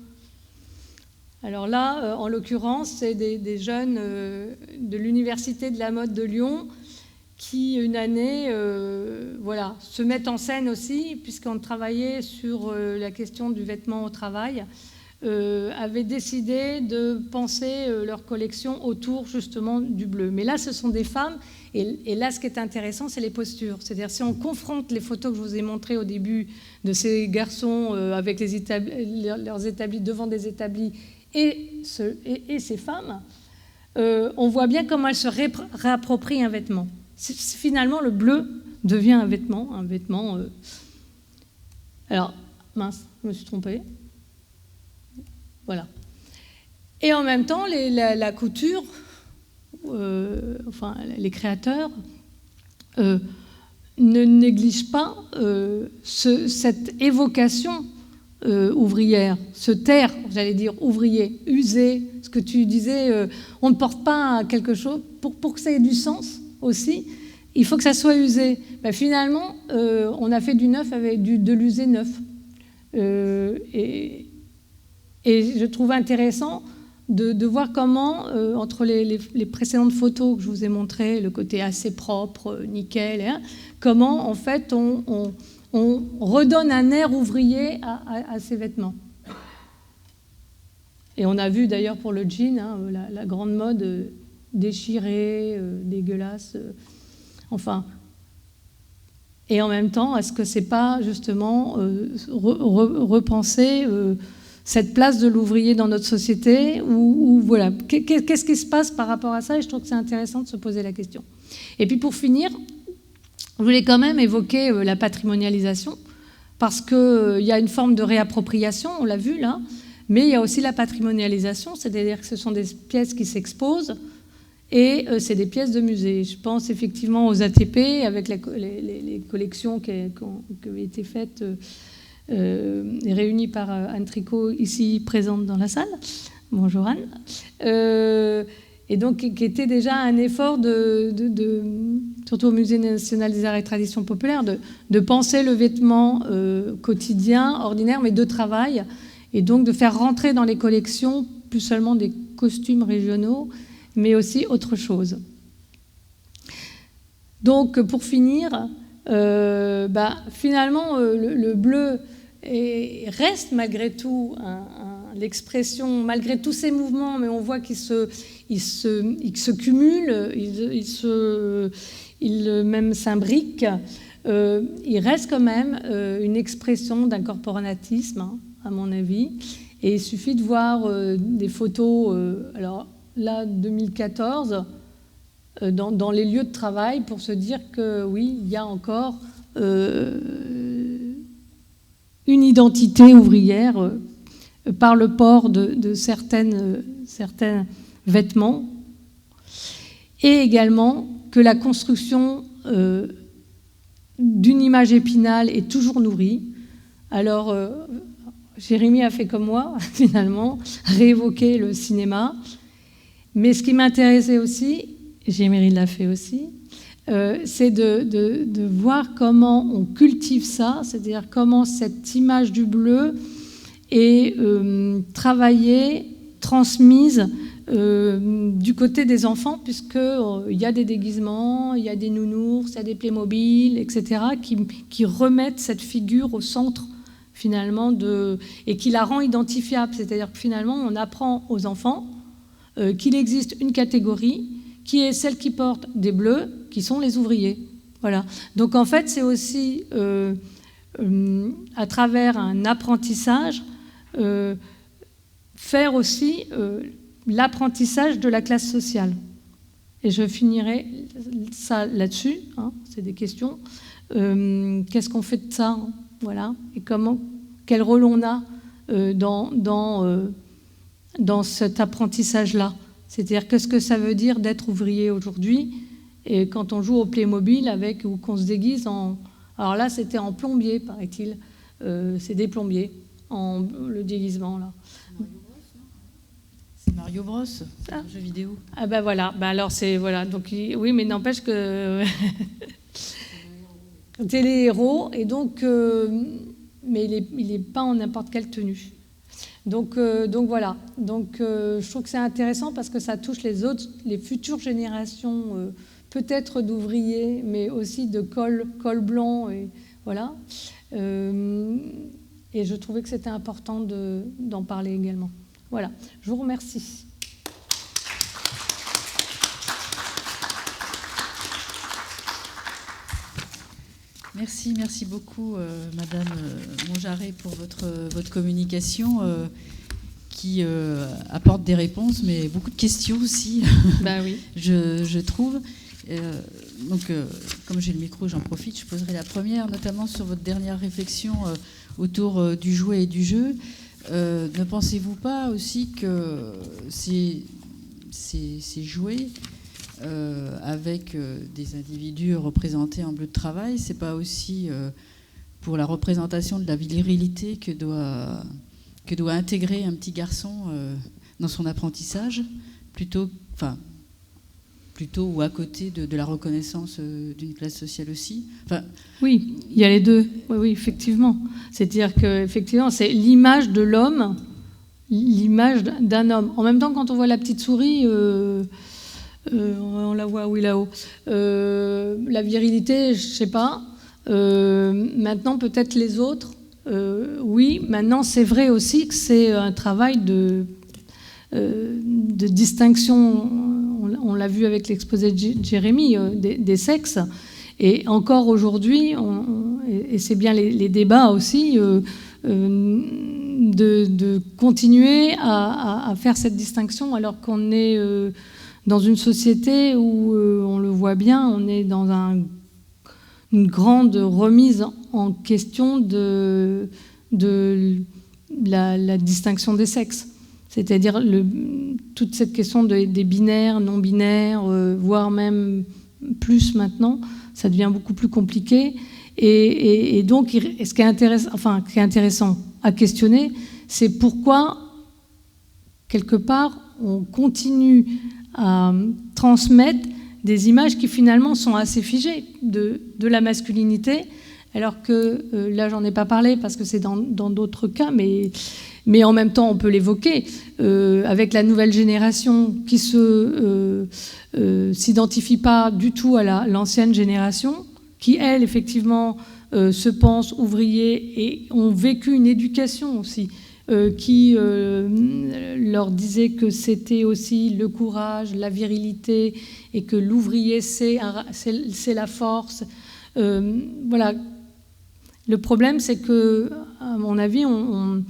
Alors là, en l'occurrence, c'est des jeunes de l'Université de la mode de Lyon qui, une année, se mettent en scène aussi, puisqu'on travaillait sur la question du vêtement au travail, avaient décidé de penser leur collection autour justement du bleu. Mais là, ce sont des femmes, et là, ce qui est intéressant, c'est les postures. C'est-à-dire, si on confronte les photos que je vous ai montrées au début de ces garçons avec leurs établis, devant des établis, et ces femmes, on voit bien comment elles se réapproprient un vêtement. Finalement, le bleu devient un vêtement. Alors, mince, je me suis trompée. Voilà. Et en même temps, la couture, les créateurs, ne négligent pas cette évocation ouvrière, ce terre, j'allais dire ouvrier, usé, ce que tu disais, on ne porte pas quelque chose, pour que ça ait du sens aussi, il faut que ça soit usé. Finalement, on a fait du neuf avec de l'usé neuf. Et je trouve intéressant de voir comment, entre les précédentes photos que je vous ai montrées, le côté assez propre, nickel, comment en fait on redonne un air ouvrier à ces vêtements. Et on a vu d'ailleurs pour le jean, la grande mode déchirée, dégueulasse, Et en même temps, est-ce que c'est pas justement repenser cette place de l'ouvrier dans notre société, ou voilà, qu'est-ce qui se passe par rapport à ça? Et je trouve que c'est intéressant de se poser la question. Et puis pour finir, je voulais quand même évoquer la patrimonialisation, parce qu'il y a une forme de réappropriation, on l'a vu là, mais il y a aussi la patrimonialisation, c'est-à-dire que ce sont des pièces qui s'exposent, et c'est des pièces de musée. Je pense effectivement aux ATP, avec les collections qui avaient été faites et réunies par Anne Tricot, ici présente dans la salle. Bonjour Anne. Et donc qui était déjà un effort surtout au Musée national des arts et traditions populaires, de penser le vêtement quotidien, ordinaire, mais de travail, et donc de faire rentrer dans les collections plus seulement des costumes régionaux, mais aussi autre chose. Donc pour finir, finalement le bleu reste malgré tout l'expression, malgré tous ces mouvements, mais on voit qu'il se cumule, il même s'imbrique, il reste quand même une expression d'un corporatisme, à mon avis, et il suffit de voir des photos, alors là, 2014, dans les lieux de travail, pour se dire que oui, il y a encore une identité ouvrière par le port de certains vêtements, et également que la construction d'une image épinale est toujours nourrie. Alors, Jérémy a fait comme moi, finalement, réévoquer le cinéma. Mais ce qui m'intéressait aussi, Jérémy l'a fait aussi, c'est de voir comment on cultive ça, c'est-à-dire comment cette image du bleu est travaillée, transmise du côté des enfants, puisqu'il y a des déguisements, il y a des nounours, il y a des Playmobil, etc., qui remettent cette figure au centre, finalement, et qui la rend identifiable. C'est-à-dire que finalement, on apprend aux enfants qu'il existe une catégorie qui est celle qui porte des bleus, qui sont les ouvriers. Voilà. Donc en fait, c'est aussi à travers un apprentissage, faire aussi l'apprentissage de la classe sociale. Et je finirai ça là-dessus, hein, c'est des questions. Qu'est-ce qu'on fait de ça, hein, voilà, et quel rôle on a dans cet apprentissage-là. C'est-à-dire qu'est-ce que ça veut dire d'être ouvrier aujourd'hui, et quand on joue au Playmobil ou qu'on se déguise en... Alors là, c'était en plombier, paraît-il. C'est des plombiers, le déguisement, là. C'est Mario Bros, c'est un jeu vidéo. Ah ben voilà, alors c'est... Voilà, donc, oui, mais n'empêche que... C'est les héros, et donc... mais il n'est pas en n'importe quelle tenue. Donc voilà. Donc je trouve que c'est intéressant parce que ça touche les futures générations, peut-être d'ouvriers, mais aussi de col blanc, et voilà. Et je trouvais que c'était important d'en parler également. Voilà. Je vous remercie. Merci beaucoup, Madame Monjaret, pour votre communication qui apporte des réponses, mais beaucoup de questions aussi, Ben oui. je trouve. Donc, comme j'ai le micro, j'en profite, je poserai la première, notamment sur votre dernière réflexion autour du jouet et du jeu. Ne pensez-vous pas aussi que ces jouets avec des individus représentés en bleu de travail, c'est pas aussi pour la représentation de la virilité que doit intégrer un petit garçon dans son apprentissage, plutôt ou à côté de la reconnaissance d'une classe sociale aussi. Oui, il y a les deux. Oui, effectivement. C'est-à-dire que effectivement, c'est l'image de l'homme, l'image d'un homme. En même temps, quand on voit la petite souris, on la voit, oui, là-haut. La virilité, je ne sais pas. Maintenant, peut-être les autres. Oui, maintenant, c'est vrai aussi que c'est un travail de distinction. On l'a vu avec l'exposé de Jérémy, des sexes. Et encore aujourd'hui, et c'est bien les débats aussi, de continuer à faire cette distinction alors qu'on est dans une société où, on le voit bien, on est dans une grande remise en question de la distinction des sexes. C'est-à-dire toute cette question des binaires, non-binaires, voire même plus maintenant, ça devient beaucoup plus compliqué. Et donc, ce qui est intéressant à questionner, c'est pourquoi, quelque part, on continue à transmettre des images qui finalement sont assez figées de la masculinité, alors que, là j'en ai pas parlé parce que c'est dans d'autres cas, mais en même temps on peut l'évoquer, avec la nouvelle génération qui s'identifie pas du tout à l'ancienne génération, qui elle effectivement se pense ouvrier et ont vécu une éducation aussi, qui leur disait que c'était aussi le courage, la virilité, et que l'ouvrier c'est la force. Voilà. Le problème, c'est que, à mon avis, on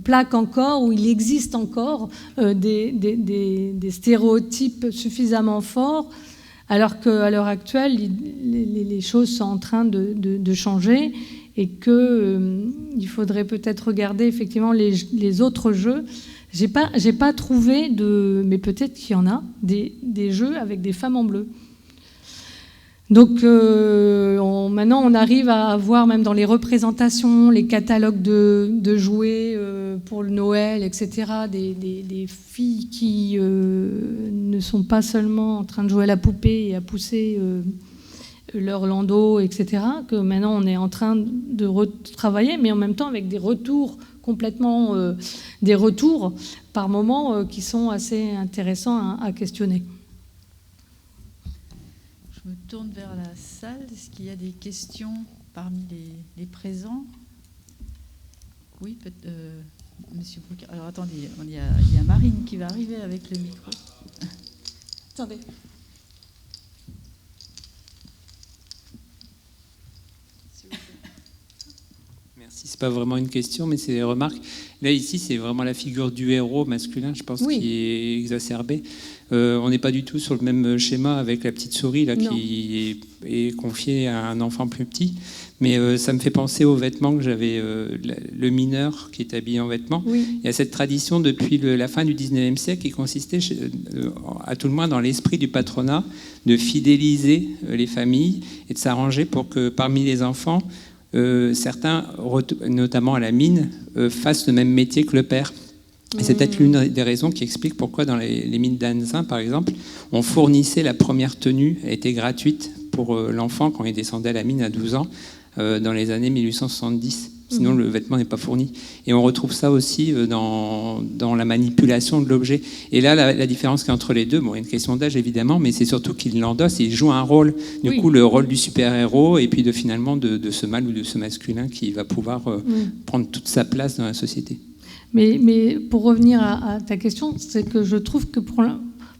plaque encore, ou il existe encore des stéréotypes suffisamment forts, alors qu'à l'heure actuelle, les choses sont en train de changer. et qu'il faudrait peut-être regarder effectivement les autres jeux. J'ai pas trouvé mais peut-être qu'il y en a, des jeux avec des femmes en bleu. Donc maintenant on arrive à voir même dans les représentations, les catalogues de jouets pour le Noël, etc., des filles qui ne sont pas seulement en train de jouer à la poupée et à pousser leur landau, etc., que maintenant on est en train de retravailler, mais en même temps avec des retours complètement, des retours par moments qui sont assez intéressants à questionner. Je me tourne vers la salle. Est-ce qu'il y a des questions parmi les présents? Oui, peut-être. Monsieur Brocard. Alors attendez, il y a Marine qui va arriver avec le micro. Attendez. Merci, c'est pas vraiment une question, mais c'est des remarques. Là, ici, c'est vraiment la figure du héros masculin, je pense, qui est exacerbée. On n'est pas du tout sur le même schéma avec la petite souris là, qui est confiée à un enfant plus petit. Mais ça me fait penser aux vêtements que j'avais, le mineur qui est habillé en vêtements. Oui. Il y a cette tradition depuis la fin du 19e siècle qui consistait, à tout le moins dans l'esprit du patronat, de fidéliser les familles et de s'arranger pour que parmi les enfants, certains, notamment à la mine, fassent le même métier que le père. Et c'est peut-être l'une des raisons qui explique pourquoi dans les mines d'Anzin, par exemple, on fournissait la première tenue, elle était gratuite pour l'enfant quand il descendait à la mine à 12 ans, dans les années 1870. Sinon, le vêtement n'est pas fourni. Et on retrouve ça aussi dans la manipulation de l'objet. Et là, la différence qu'il y a entre les deux, bon, il y a une question d'âge évidemment, mais c'est surtout qu'il l'endosse et il joue un rôle. Du coup, le rôle du super-héros et puis finalement de ce mâle ou de ce masculin qui va pouvoir prendre toute sa place dans la société. Mais pour revenir à ta question, c'est que je trouve que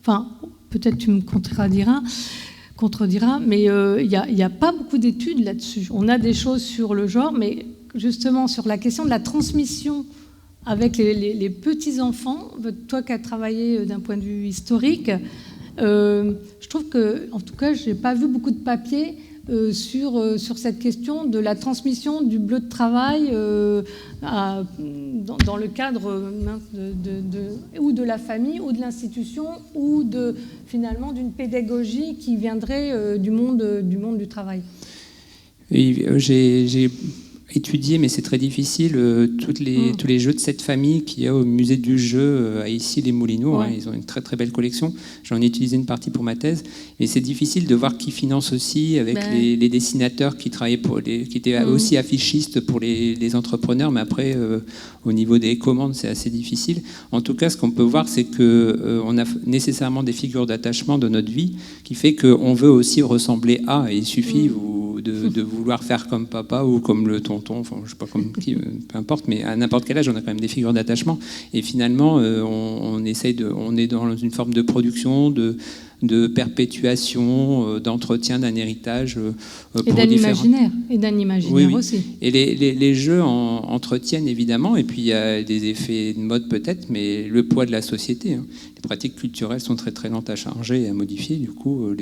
enfin, peut-être tu me contrediras, mais il n'y a pas beaucoup d'études là-dessus. On a des choses sur le genre, mais justement sur la question de la transmission avec les petits-enfants, toi qui as travaillé d'un point de vue historique, je trouve que, en tout cas, je n'ai pas vu beaucoup de papiers sur cette question de la transmission du bleu de travail dans le cadre ou de la famille ou de l'institution ou finalement d'une pédagogie qui viendrait du monde du travail. J'ai étudier, mais c'est très difficile, tous les jeux de cette famille qu'il y a au musée du jeu à Issy-les-Moulineaux. Ouais. Ils ont une très très belle collection. J'en ai utilisé une partie pour ma thèse. Mais c'est difficile de voir qui finance aussi, avec les dessinateurs qui travaillaient qui étaient aussi affichistes pour les entrepreneurs. Mais après, au niveau des commandes, c'est assez difficile. En tout cas, ce qu'on peut voir, c'est qu'on a nécessairement des figures d'attachement de notre vie qui fait qu'on veut aussi ressembler à. Et il suffit de vouloir faire comme papa ou comme le tonton, enfin, je ne sais pas comme qui, peu importe, mais à n'importe quel âge, on a quand même des figures d'attachement. Et finalement, on est dans une forme de production, de perpétuation, d'entretien d'un héritage. Et d'un imaginaire aussi. Et les jeux entretiennent évidemment, et puis il y a des effets de mode peut-être, mais le poids de la société. Les pratiques culturelles sont très très lentes à changer et à modifier, du coup,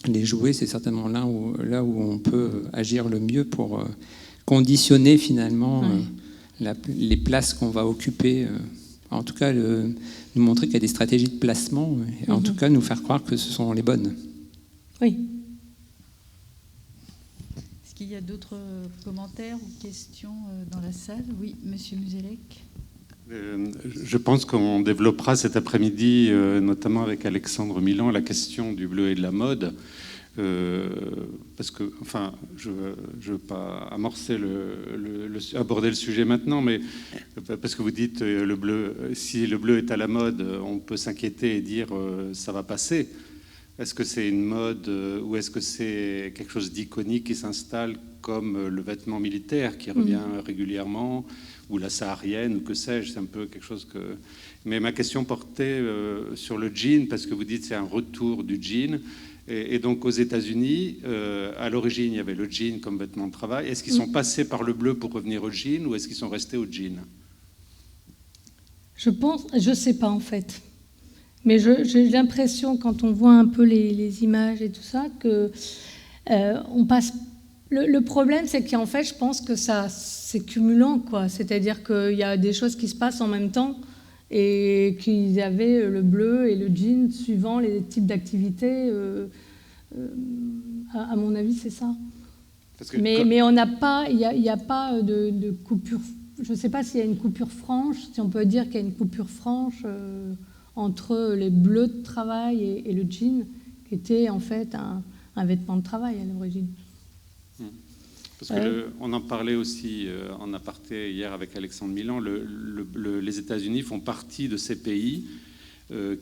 les jouets, c'est certainement là où on peut agir le mieux pour conditionner finalement les places qu'on va occuper. En tout cas, nous montrer qu'il y a des stratégies de placement, et en tout cas nous faire croire que ce sont les bonnes. Oui. Est-ce qu'il y a d'autres commentaires ou questions dans la salle? Oui, Monsieur Muzelec. Je pense qu'on développera cet après-midi, notamment avec Alexandre Milan, la question du bleu et de la mode. Parce que, enfin, je veux pas amorcer aborder le sujet maintenant, mais parce que vous dites le bleu, si le bleu est à la mode, on peut s'inquiéter et dire ça va passer. Est-ce que c'est une mode ou est-ce que c'est quelque chose d'iconique qui s'installe comme le vêtement militaire qui revient régulièrement, ou la saharienne, ou que sais-je, c'est un peu quelque chose que... Mais ma question portait sur le jean, parce que vous dites c'est un retour du jean. Et donc aux États-Unis, à l'origine, il y avait le jean comme vêtement de travail. Est-ce qu'ils sont passés par le bleu pour revenir au jean, ou est-ce qu'ils sont restés au jean? Je sais pas en fait. Mais j'ai l'impression, quand on voit un peu les images et tout ça, que on passe Le problème, c'est qu'en fait, je pense que ça, c'est cumulant, quoi. C'est-à-dire qu'il y a des choses qui se passent en même temps et qu'ils avaient le bleu et le jean suivant les types d'activités. À mon avis, c'est ça. Mais on n'a pas, il n'y a pas de coupure. Je ne sais pas s'il y a une coupure franche, si on peut dire qu'il y a une coupure franche entre les bleus de travail et le jean, qui était en fait un vêtement de travail à l'origine. Parce que on en parlait aussi en aparté hier avec Alexandre Milan. Les États-Unis font partie de ces pays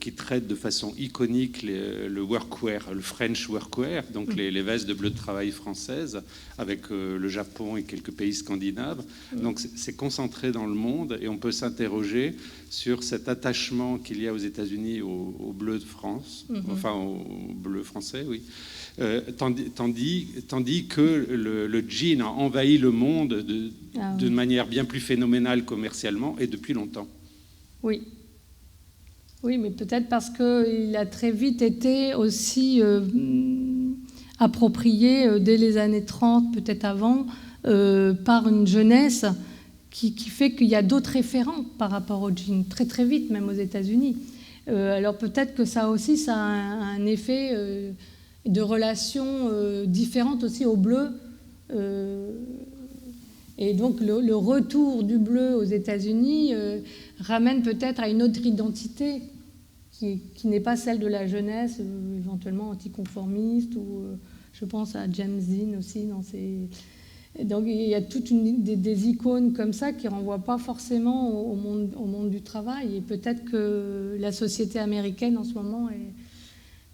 qui traitent de façon iconique le workwear, le French workwear, donc les vestes de bleu de travail françaises, avec le Japon et quelques pays scandinaves. Donc c'est concentré dans le monde et on peut s'interroger sur cet attachement qu'il y a aux États-Unis au bleu de France, enfin au bleu français, oui. Tandis que le jean a envahi le monde d'une manière bien plus phénoménale commercialement et depuis longtemps. Oui. Oui, mais peut-être parce qu'il a très vite été aussi approprié dès les années 30, peut-être avant, par une jeunesse qui fait qu'il y a d'autres référents par rapport au jean, très très vite, même aux États-Unis. Alors peut-être que ça aussi, ça a un effet de relations différentes aussi au bleu. Et donc le retour du bleu aux États-Unis ramène peut-être à une autre identité qui n'est pas celle de la jeunesse, éventuellement anticonformiste, ou je pense à James Dean aussi. Donc il y a toutes des icônes comme ça qui ne renvoient pas forcément au monde du travail. Et peut-être que la société américaine en ce moment,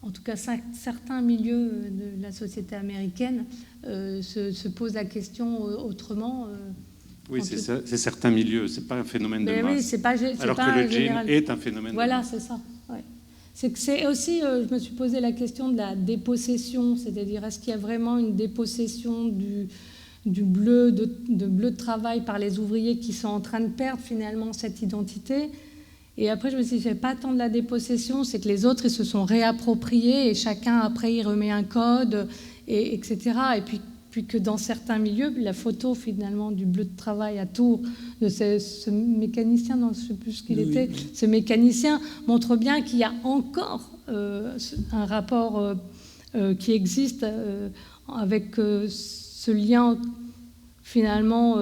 en tout cas certains milieux de la société américaine, se posent la question autrement. Oui, c'est certains milieux, c'est pas un phénomène de masse. Oui, alors pas que le jean est un phénomène de masse. Voilà, c'est ça. Ouais. C'est aussi, je me suis posé la question de la dépossession, c'est-à-dire est-ce qu'il y a vraiment une dépossession du bleu, de bleu de travail par les ouvriers qui sont en train de perdre finalement cette identité. Et après, je me suis dit, c'est pas tant de la dépossession, c'est que les autres, ils se sont réappropriés et chacun, après, il remet un code, etc. Et puis que dans certains milieux, la photo, finalement, du bleu de travail à Tours, de ce mécanicien, non, je ne sais plus ce qu'il était, ce mécanicien montre bien qu'il y a encore un rapport qui existe avec ce lien, finalement,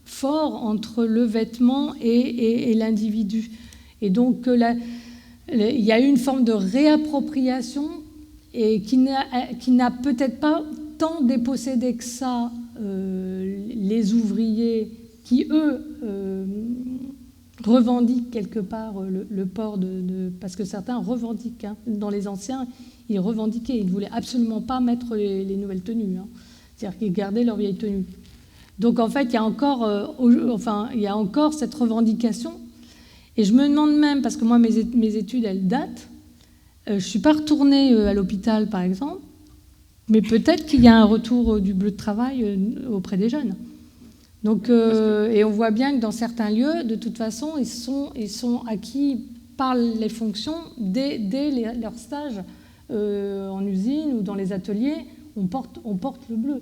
fort entre le vêtement et l'individu. Et donc, il y a eu une forme de réappropriation et qui n'a peut-être pas tant dépossédé que ça les ouvriers qui, eux, revendiquent quelque part le port parce que certains revendiquent. Hein. Dans les anciens, ils revendiquaient. Ils ne voulaient absolument pas mettre les nouvelles tenues. Hein. C'est-à-dire qu'ils gardaient leur vieille tenue. Donc en fait, il y a encore cette revendication. Et je me demande même, parce que moi, mes études, elles datent, je ne suis pas retournée à l'hôpital, par exemple, mais peut-être qu'il y a un retour du bleu de travail auprès des jeunes. Donc, et on voit bien que dans certains lieux, de toute façon, ils sont acquis par les fonctions dès leur stage en usine ou dans les ateliers. On porte le bleu.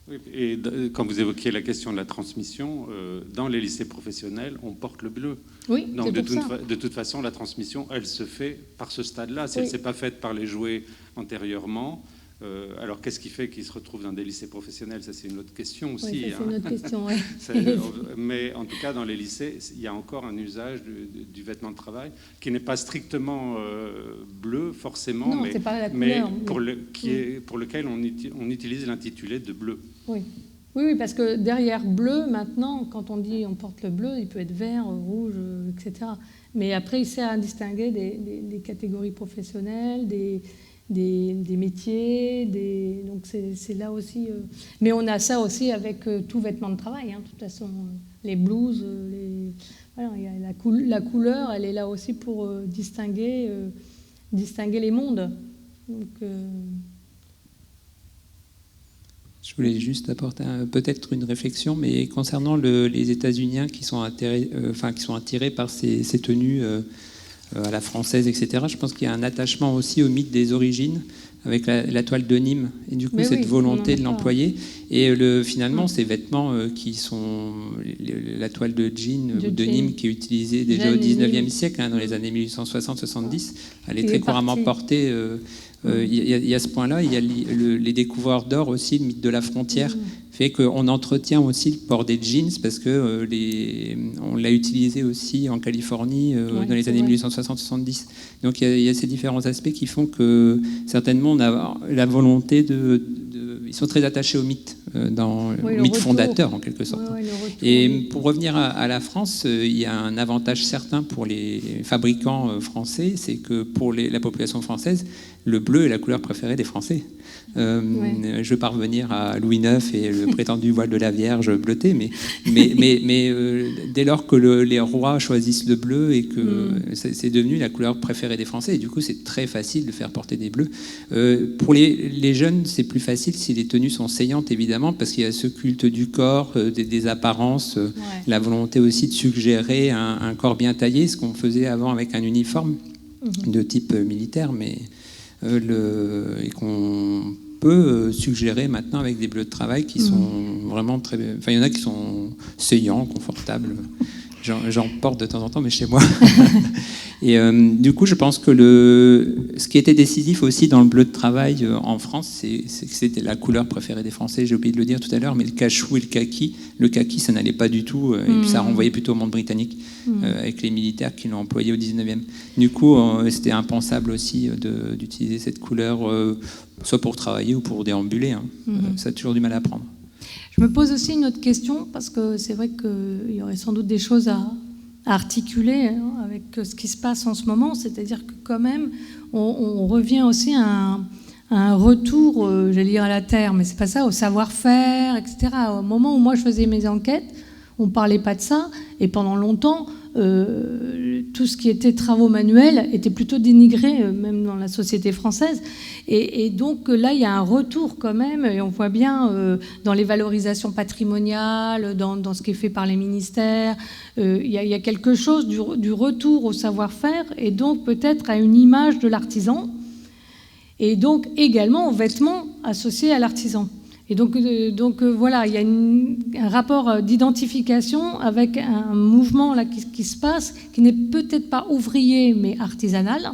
Oui, et quand vous évoquiez la question de la transmission, dans les lycées professionnels, on porte le bleu. Oui, donc de toute façon, la transmission, elle se fait par ce stade-là. Si elle ne s'est pas faite par les jouets antérieurement, alors qu'est-ce qui fait qu'ils se retrouvent dans des lycées professionnels? Ça, c'est une autre question aussi. Oui, c'est une autre question, oui. Mais en tout cas, dans les lycées, il y a encore un usage du vêtement de travail qui n'est pas strictement bleu, forcément, non, c'est pas la couleur, mais pour lequel on utilise l'intitulé de bleu. Oui, parce que derrière bleu, maintenant, quand on dit on porte le bleu, il peut être vert, rouge, etc. Mais après, il sert à distinguer des catégories professionnelles, des métiers, donc c'est là aussi. Mais on a ça aussi avec tout vêtement de travail. Hein, de toute façon, les blouses, voilà, y a la couleur, elle est là aussi pour distinguer les mondes. Donc, je voulais juste apporter peut-être une réflexion, mais concernant les États-Unis qui sont attirés par ces tenues à la française, etc. Je pense qu'il y a un attachement aussi au mythe des origines, avec la toile de Nîmes, et du coup cette volonté de l'employer. Et finalement, ces vêtements qui sont la toile de jean de Nîmes qui est utilisée déjà au 19e siècle, dans les années 1860-70, elle est très couramment portée. Il y a ce point-là, il y a les découvreurs d'or aussi, le mythe de la frontière, fait qu'on entretient aussi le port des jeans parce que on l'a utilisé aussi en Californie dans les années 1860-70. Donc il y a ces différents aspects qui font que certainement on a la volonté ils sont très attachés au mythe, dans le mythe fondateur en quelque sorte. Et pour revenir à la France, il y a un avantage certain pour les fabricants français, c'est que pour la population française, le bleu est la couleur préférée des Français. Je vais pas revenir à Louis IX et le prétendu voile de la Vierge bleuté, mais dès lors que les rois choisissent le bleu et que c'est devenu la couleur préférée des Français, et du coup c'est très facile de faire porter des bleus. Pour les jeunes, c'est plus facile si les tenues sont saillantes, évidemment, parce qu'il y a ce culte du corps, des apparences, la volonté aussi de suggérer un corps bien taillé, ce qu'on faisait avant avec un uniforme de type militaire, mais et qu'on peut suggérer maintenant avec des bleus de travail qui sont vraiment très... Enfin, il y en a qui sont saillants, confortables. J'en porte de temps en temps, mais chez moi. Et du coup, je pense que ce qui était décisif aussi dans le bleu de travail en France, c'est que c'était la couleur préférée des Français. J'ai oublié de le dire tout à l'heure, mais le cachou et le kaki, ça n'allait pas du tout. Et puis ça renvoyait plutôt au monde britannique, avec les militaires qui l'ont employé au 19e. Du coup, c'était impensable aussi d'utiliser cette couleur, soit pour travailler ou pour déambuler. Ça a toujours du mal à prendre. Je me pose aussi une autre question, parce que c'est vrai qu'il y aurait sans doute des choses à articuler avec ce qui se passe en ce moment, c'est-à-dire que quand même, on revient aussi à un retour, j'allais dire à la terre, mais c'est pas ça, au savoir-faire, etc. Au moment où moi je faisais mes enquêtes, on ne parlait pas de ça, et pendant longtemps, tout ce qui était travaux manuels était plutôt dénigré, même dans la société française. Et donc là, il y a un retour quand même, et on voit bien dans les valorisations patrimoniales, dans ce qui est fait par les ministères, il y a quelque chose du retour au savoir-faire, et donc peut-être à une image de l'artisan, et donc également aux vêtements associés à l'artisan. Et donc voilà, il y a un rapport d'identification avec un mouvement là qui se passe, qui n'est peut-être pas ouvrier, mais artisanal.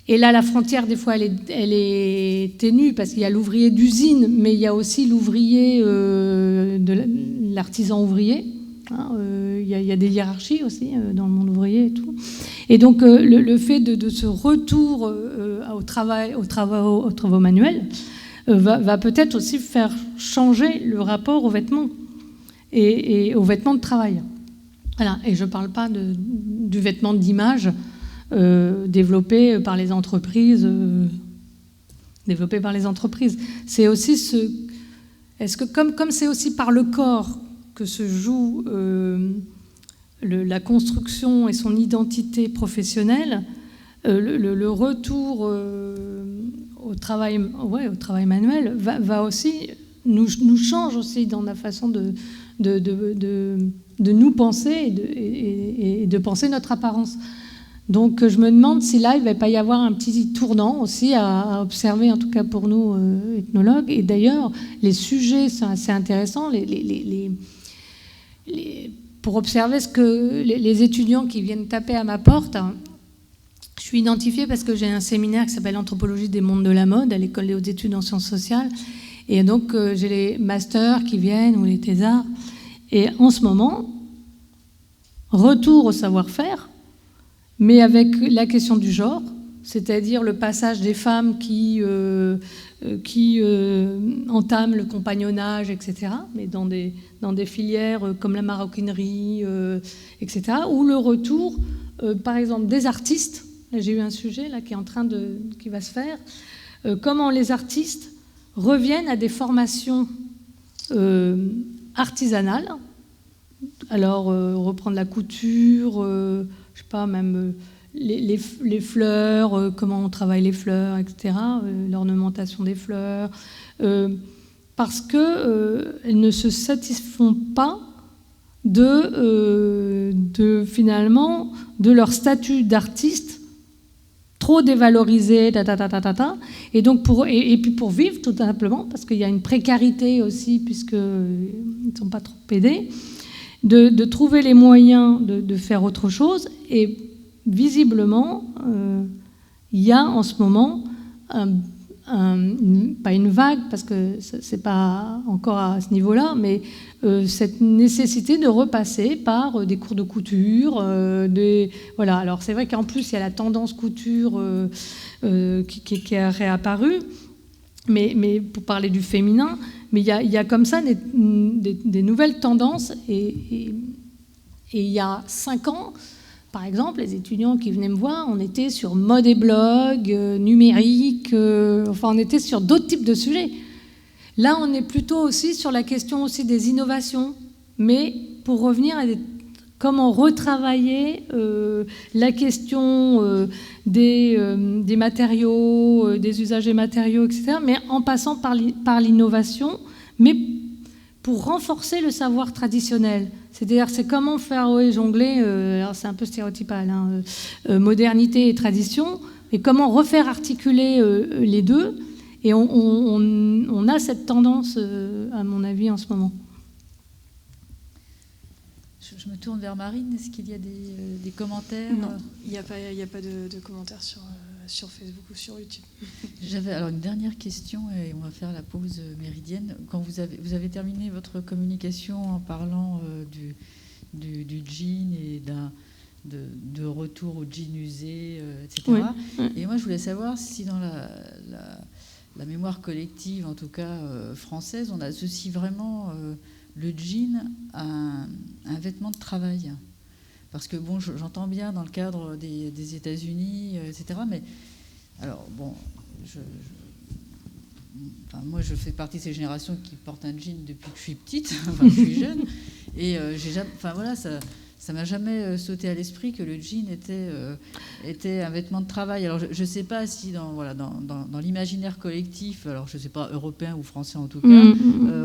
Et là, la frontière, des fois, elle est ténue, parce qu'il y a l'ouvrier d'usine, mais il y a aussi l'ouvrier de l'artisan ouvrier. Il y a des hiérarchies aussi dans le monde ouvrier et tout. Et donc, le fait de ce retour aux travaux manuels, va peut-être aussi faire changer le rapport aux vêtements et aux vêtements de travail. Voilà. Et je ne parle pas du vêtement d'image développé par les entreprises. C'est aussi est-ce que comme c'est aussi par le corps que se joue la construction et son identité professionnelle, le retour au travail manuel va aussi nous change aussi dans la façon de nous penser et de penser notre apparence. Donc je me demande si là il ne va pas y avoir un petit tournant aussi à observer, en tout cas pour nous ethnologues. Et d'ailleurs les sujets sont assez intéressants. Pour observer ce que les étudiants qui viennent taper à ma porte. Je suis identifiée parce que j'ai un séminaire qui s'appelle Anthropologie des mondes de la mode à l'École des hautes études en sciences sociales. Et donc, j'ai les masters qui viennent ou les thésards. Et en ce moment, retour au savoir-faire, mais avec la question du genre, c'est-à-dire le passage des femmes qui entament le compagnonnage, etc., mais dans des filières comme la maroquinerie, etc., ou le retour, par exemple, des artistes. J'ai eu un sujet là qui va se faire. Comment les artistes reviennent à des formations artisanales. Alors, reprendre la couture, je sais pas, même les fleurs, comment on travaille les fleurs, etc., l'ornementation des fleurs, parce qu'elles ne se satisfont pas finalement de leur statut d'artiste trop dévalorisés, et donc et puis pour vivre tout simplement, parce qu'il y a une précarité aussi, puisqu'ils ne sont pas trop aidés, de trouver les moyens de faire autre chose. Et visiblement, il y a en ce moment pas une vague, parce que c'est pas encore à ce niveau-là, mais cette nécessité de repasser par des cours de couture, voilà. Alors c'est vrai qu'en plus il y a la tendance couture qui est réapparue, mais pour parler du féminin, mais il y a comme ça des nouvelles tendances, et il y a 5 ans. Par exemple, les étudiants qui venaient me voir, on était sur mode et blog, numérique, enfin on était sur d'autres types de sujets. Là, on est plutôt aussi sur la question aussi des innovations, mais pour revenir à comment retravailler la question des matériaux, des usages des matériaux, etc., mais en passant par l'innovation, mais pour renforcer le savoir traditionnel. C'est-à-dire, c'est comment faire jongler, alors c'est un peu stéréotypal, hein, modernité et tradition, et comment refaire articuler les deux. Et on a cette tendance, à mon avis, en ce moment. Je me tourne vers Marine. Est-ce qu'il y a des commentaires? Non, il n'y a pas de commentaires sur Facebook ou sur YouTube. J'avais alors une dernière question, et on va faire la pause méridienne. Quand vous avez terminé votre communication en parlant du jean et de retour au jean usé, etc. Oui. Et moi, je voulais savoir si dans la mémoire collective, en tout cas française, on associe vraiment le jean à un vêtement de travail. Parce que bon, j'entends bien dans le cadre des États-Unis, etc. Mais alors bon, moi je fais partie de ces générations qui portent un jean depuis que je suis petite, enfin je suis jeune, et ça m'a jamais sauté à l'esprit que le jean était un vêtement de travail. Alors je ne sais pas si dans l'imaginaire collectif, alors je ne sais pas européen ou français en tout cas,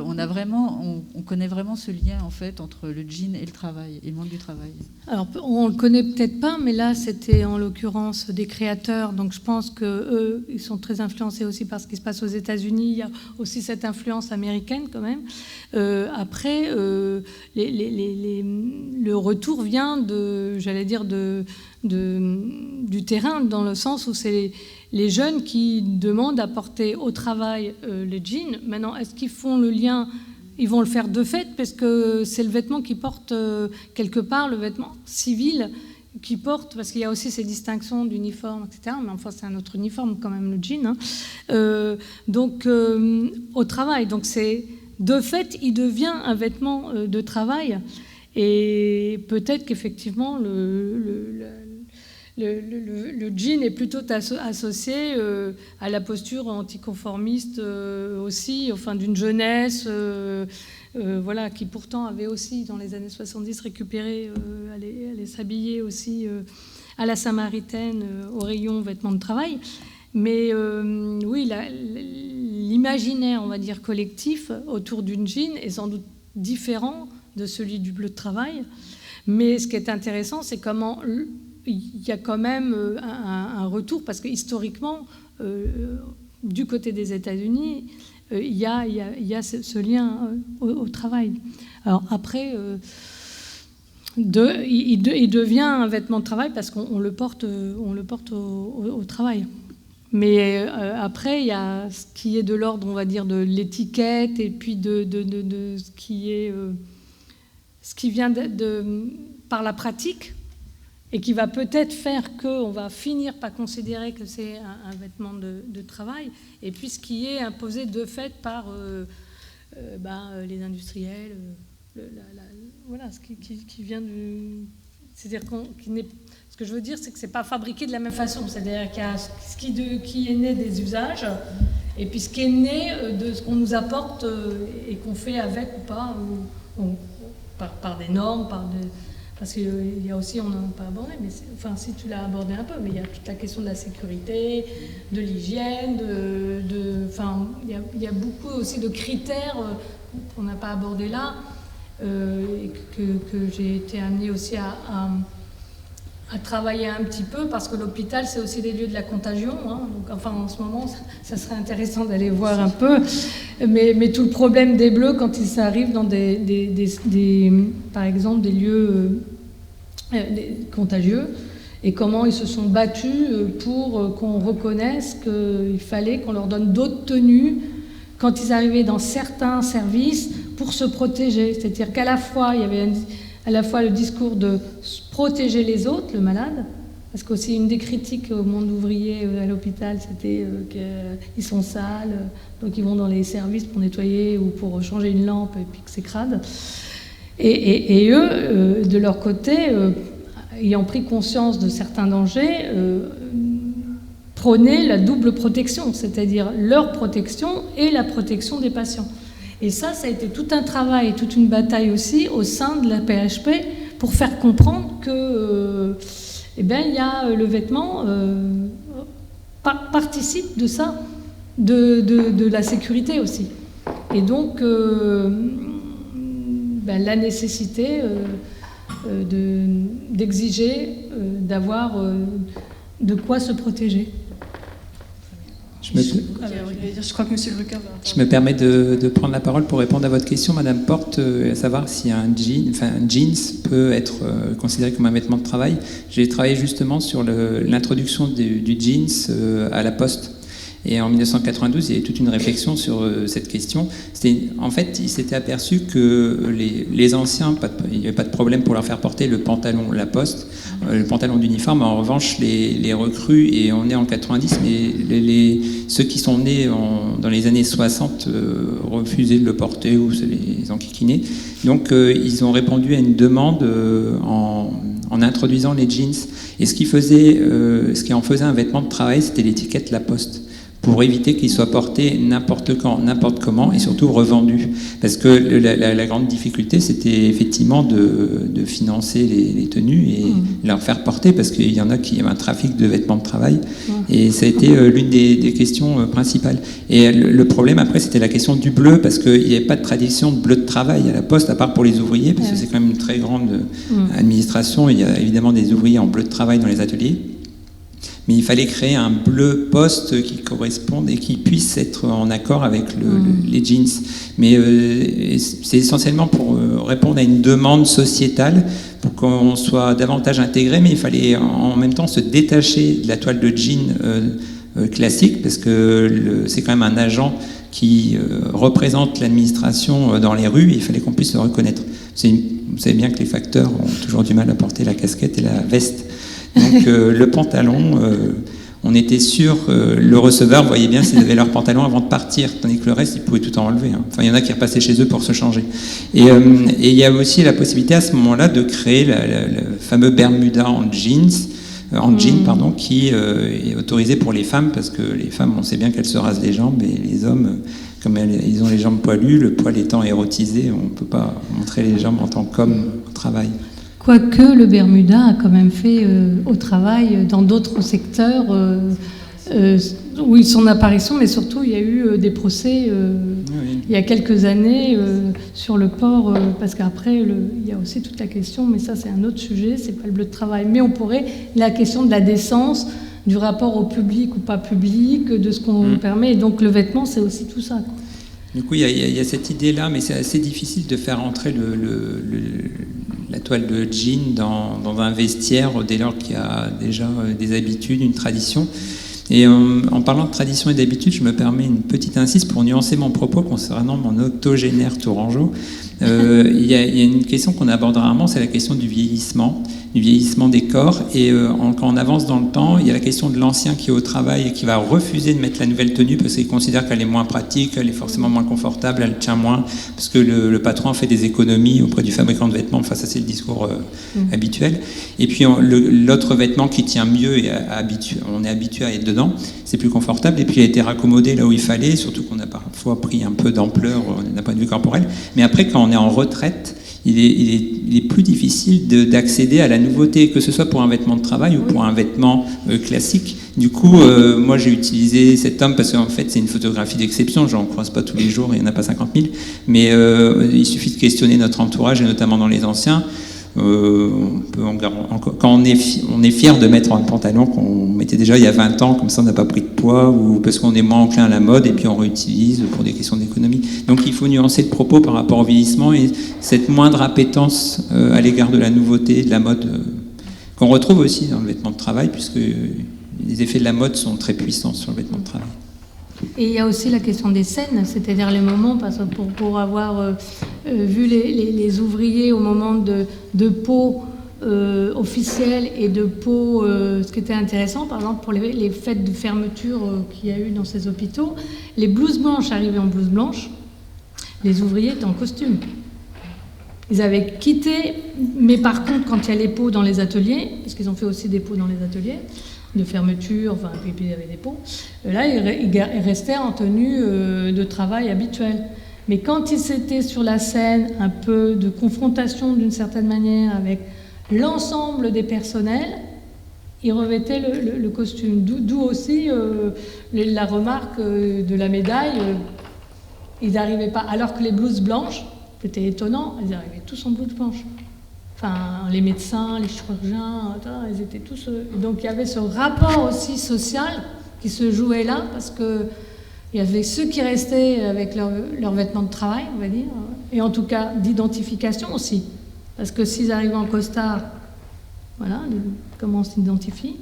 on connaît vraiment ce lien en fait entre le jean et le travail, et le monde du travail. Alors on le connaît peut-être pas, mais là c'était en l'occurrence des créateurs, donc je pense que eux ils sont très influencés aussi par ce qui se passe aux États-Unis. Il y a aussi cette influence américaine quand même. Après, le retour vient du terrain, dans le sens où c'est les jeunes qui demandent à porter au travail les jeans. Maintenant, est-ce qu'ils font le lien? Ils vont le faire de fait, parce que c'est le vêtement qui porte quelque part, le vêtement civil qui porte, parce qu'il y a aussi ces distinctions d'uniforme, etc. Mais enfin, c'est un autre uniforme quand même, le jean. Hein. Donc, au travail. Donc, de fait, il devient un vêtement de travail. Et peut-être qu'effectivement, le jean est plutôt associé à la posture anticonformiste aussi, enfin d'une jeunesse qui pourtant avait aussi, dans les années 70, récupéré, allait s'habiller aussi à la Samaritaine, au rayon vêtements de travail. Mais oui, l'imaginaire, on va dire, collectif autour d'une jean est sans doute différent de celui du bleu de travail. Mais ce qui est intéressant, c'est comment il y a quand même un retour, parce que historiquement, du côté des États-Unis, il y a ce lien au travail. Alors après, il devient un vêtement de travail parce qu'on le porte au travail. Mais après, il y a ce qui est de l'ordre, on va dire, de l'étiquette, et puis de ce qui est ce qui vient par la pratique, et qui va peut-être faire qu'on va finir par considérer que c'est un vêtement de travail, et puis ce qui est imposé de fait par les industriels, ce qui vient du... C'est-à-dire ce que je veux dire, c'est que c'est pas fabriqué de la même façon. C'est-à-dire qu'il y a ce qui est né des usages, et puis ce qui est né de ce qu'on nous apporte et qu'on fait avec ou pas, par des normes, parce qu'il y a aussi, on n'en a pas abordé, mais si tu l'as abordé un peu, mais il y a toute la question de la sécurité, de l'hygiène, il y a beaucoup aussi de critères qu'on n'a pas abordés là, et que j'ai été amenée aussi à travailler un petit peu, parce que l'hôpital, c'est aussi des lieux de la contagion. Hein. Donc, enfin, en ce moment, ça serait intéressant d'aller voir un peu. Mais tout le problème des Bleus, quand ils arrivent dans par exemple, des lieux contagieux, et comment ils se sont battus pour qu'on reconnaisse qu'il fallait qu'on leur donne d'autres tenues quand ils arrivaient dans certains services pour se protéger. C'est-à-dire qu'à la fois, il y avait à la fois le discours de protéger les autres, le malade, parce qu'aussi une des critiques au monde ouvrier à l'hôpital, c'était qu'ils sont sales, donc ils vont dans les services pour nettoyer ou pour changer une lampe et puis que c'est crade. Et eux, de leur côté, ayant pris conscience de certains dangers, prônaient la double protection, c'est-à-dire leur protection et la protection des patients. Et ça a été tout un travail, toute une bataille aussi au sein de la PHP pour faire comprendre que il y a le vêtement participe de ça, de la sécurité aussi. Et donc la nécessité d'exiger d'avoir de quoi se protéger. Je crois que M. Drucker va... Je me permets de prendre la parole pour répondre à votre question, Madame Porte, à savoir si un jeans peut être considéré comme un vêtement de travail. J'ai travaillé justement sur l'introduction du jeans à la Poste. Et en 1992, il y avait toute une réflexion sur cette question. En fait, ils s'étaient aperçus que les anciens, il n'y avait pas de problème pour leur faire porter le pantalon La Poste, le pantalon d'uniforme. En revanche, les recrues, et on est en 90, mais ceux qui sont nés dans les années 60 refusaient de le porter ou se les enquiquinaient. Donc, ils ont répondu à une demande en introduisant les jeans. Et ce qui en faisait un vêtement de travail, c'était l'étiquette La Poste, pour éviter qu'il soit porté n'importe quand, n'importe comment, et surtout revendu. Parce que la grande difficulté, c'était effectivement de financer les tenues et leur faire porter, parce qu'il y en a qui avaient un trafic de vêtements de travail, et ça a été l'une des questions principales. Et le problème, après, c'était la question du bleu, parce qu'il n'y avait pas de tradition de bleu de travail à la Poste, à part pour les ouvriers, parce que c'est quand même une très grande administration. Il y a évidemment des ouvriers en bleu de travail dans les ateliers. Mais il fallait créer un bleu Poste qui corresponde et qui puisse être en accord avec les jeans. Mais c'est essentiellement pour répondre à une demande sociétale, pour qu'on soit davantage intégré, mais il fallait en même temps se détacher de la toile de jean classique, parce que c'est quand même un agent qui représente l'administration dans les rues, et il fallait qu'on puisse le reconnaître. Vous savez bien que les facteurs ont toujours du mal à porter la casquette et la veste. Donc le pantalon, on était sûr, le receveur voyait bien s'ils avaient leur pantalon avant de partir, tandis que le reste, ils pouvaient tout enlever. Hein. Enfin, il y en a qui repassaient chez eux pour se changer. Et il y a aussi la possibilité à ce moment-là de créer le fameux Bermuda en jean, qui est autorisé pour les femmes, parce que les femmes, on sait bien qu'elles se rasent les jambes, et les hommes, comme ils ont les jambes poilues, le poil étant érotisé, on ne peut pas montrer les jambes en tant qu'homme au travail. Quoique le Bermuda a quand même fait au travail dans d'autres secteurs son apparition, mais surtout il y a eu des procès il y a quelques années sur le port, parce qu'après il y a aussi toute la question, mais ça c'est un autre sujet, c'est pas le bleu de travail, mais on pourrait, la question de la décence, du rapport au public ou pas public, de ce qu'on permet, et donc le vêtement c'est aussi tout ça, quoi. Du coup, il y a cette idée-là, mais c'est assez difficile de faire entrer la toile de jean dans un vestiaire dès lors qu'il y a déjà des habitudes, une tradition. Et en parlant de tradition et d'habitude, je me permets une petite insiste pour nuancer mon propos concernant mon octogénaire tourangeau. Il y a une question qu'on aborde rarement, c'est la question du vieillissement des corps. Et quand on avance dans le temps, il y a la question de l'ancien qui est au travail et qui va refuser de mettre la nouvelle tenue parce qu'il considère qu'elle est moins pratique, elle est forcément moins confortable, elle tient moins, parce que le patron fait des économies auprès du fabricant de vêtements. Enfin, ça, c'est le discours habituel. Et puis, l'autre vêtement qui tient mieux, et on est habitué à être dedans, c'est plus confortable. Et puis, il a été raccommodé là où il fallait, surtout qu'on a parfois pris un peu d'ampleur d'un point de vue corporel. Mais après, quand on est en retraite, il est plus difficile d'accéder à la nouveauté, que ce soit pour un vêtement de travail ou pour un vêtement classique. Du coup, moi j'ai utilisé cet homme parce qu'en fait c'est une photographie d'exception, j'en croise pas tous les jours, il n'y en a pas 50 000, mais il suffit de questionner notre entourage et notamment dans les anciens. quand on est fier de mettre un pantalon qu'on mettait déjà il y a 20 ans, comme ça on n'a pas pris de poids, ou parce qu'on est moins enclin à la mode et puis on réutilise pour des questions d'économie. Donc il faut nuancer le propos par rapport au vieillissement et cette moindre appétence à l'égard de la nouveauté, de la mode, qu'on retrouve aussi dans le vêtement de travail, puisque les effets de la mode sont très puissants sur le vêtement de travail. Et il y a aussi la question des scènes, c'est-à-dire les moments, parce que pour avoir vu les ouvriers au moment de pau officielle et de pau, ce qui était intéressant, par exemple pour les fêtes de fermeture qu'il y a eu dans ces hôpitaux, les blouses blanches arrivaient en blouse blanche, les ouvriers étaient en costume. Ils avaient quitté, mais par contre, quand il y a les pots dans les ateliers, parce qu'ils ont fait aussi des pots dans les ateliers, de fermeture, enfin, puis il y avait des pots, là, ils restaient en tenue de travail habituelle. Mais quand ils étaient sur la scène, un peu de confrontation d'une certaine manière avec l'ensemble des personnels, ils revêtaient le costume. D'où aussi la remarque de la médaille, ils n'arrivaient pas, alors que les blouses blanches, c'était étonnant, ils arrivaient tous en blouse blanche. Enfin, les médecins, les chirurgiens, ils étaient tous... Donc il y avait ce rapport aussi social qui se jouait là, parce qu'il y avait ceux qui restaient avec leurs vêtements de travail, on va dire, et en tout cas d'identification aussi. Parce que s'ils arrivaient en costard, voilà, comment on s'identifie?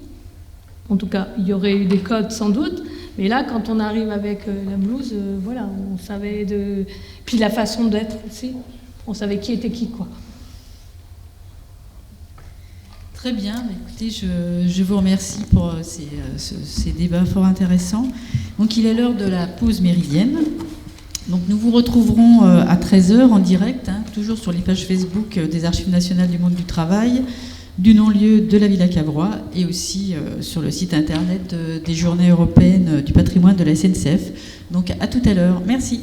En tout cas, il y aurait eu des codes sans doute, mais là, quand on arrive avec la blouse, voilà, on savait de... Puis la façon d'être aussi, on savait qui était qui, quoi. Très bien, écoutez, je vous remercie pour ces débats fort intéressants. Donc il est l'heure de la pause méridienne. Donc nous vous retrouverons à 13h en direct, toujours sur les pages Facebook des Archives nationales du monde du travail, du non-lieu de la Villa Cavrois et aussi sur le site internet des Journées européennes du patrimoine de la SNCF. Donc à tout à l'heure. Merci.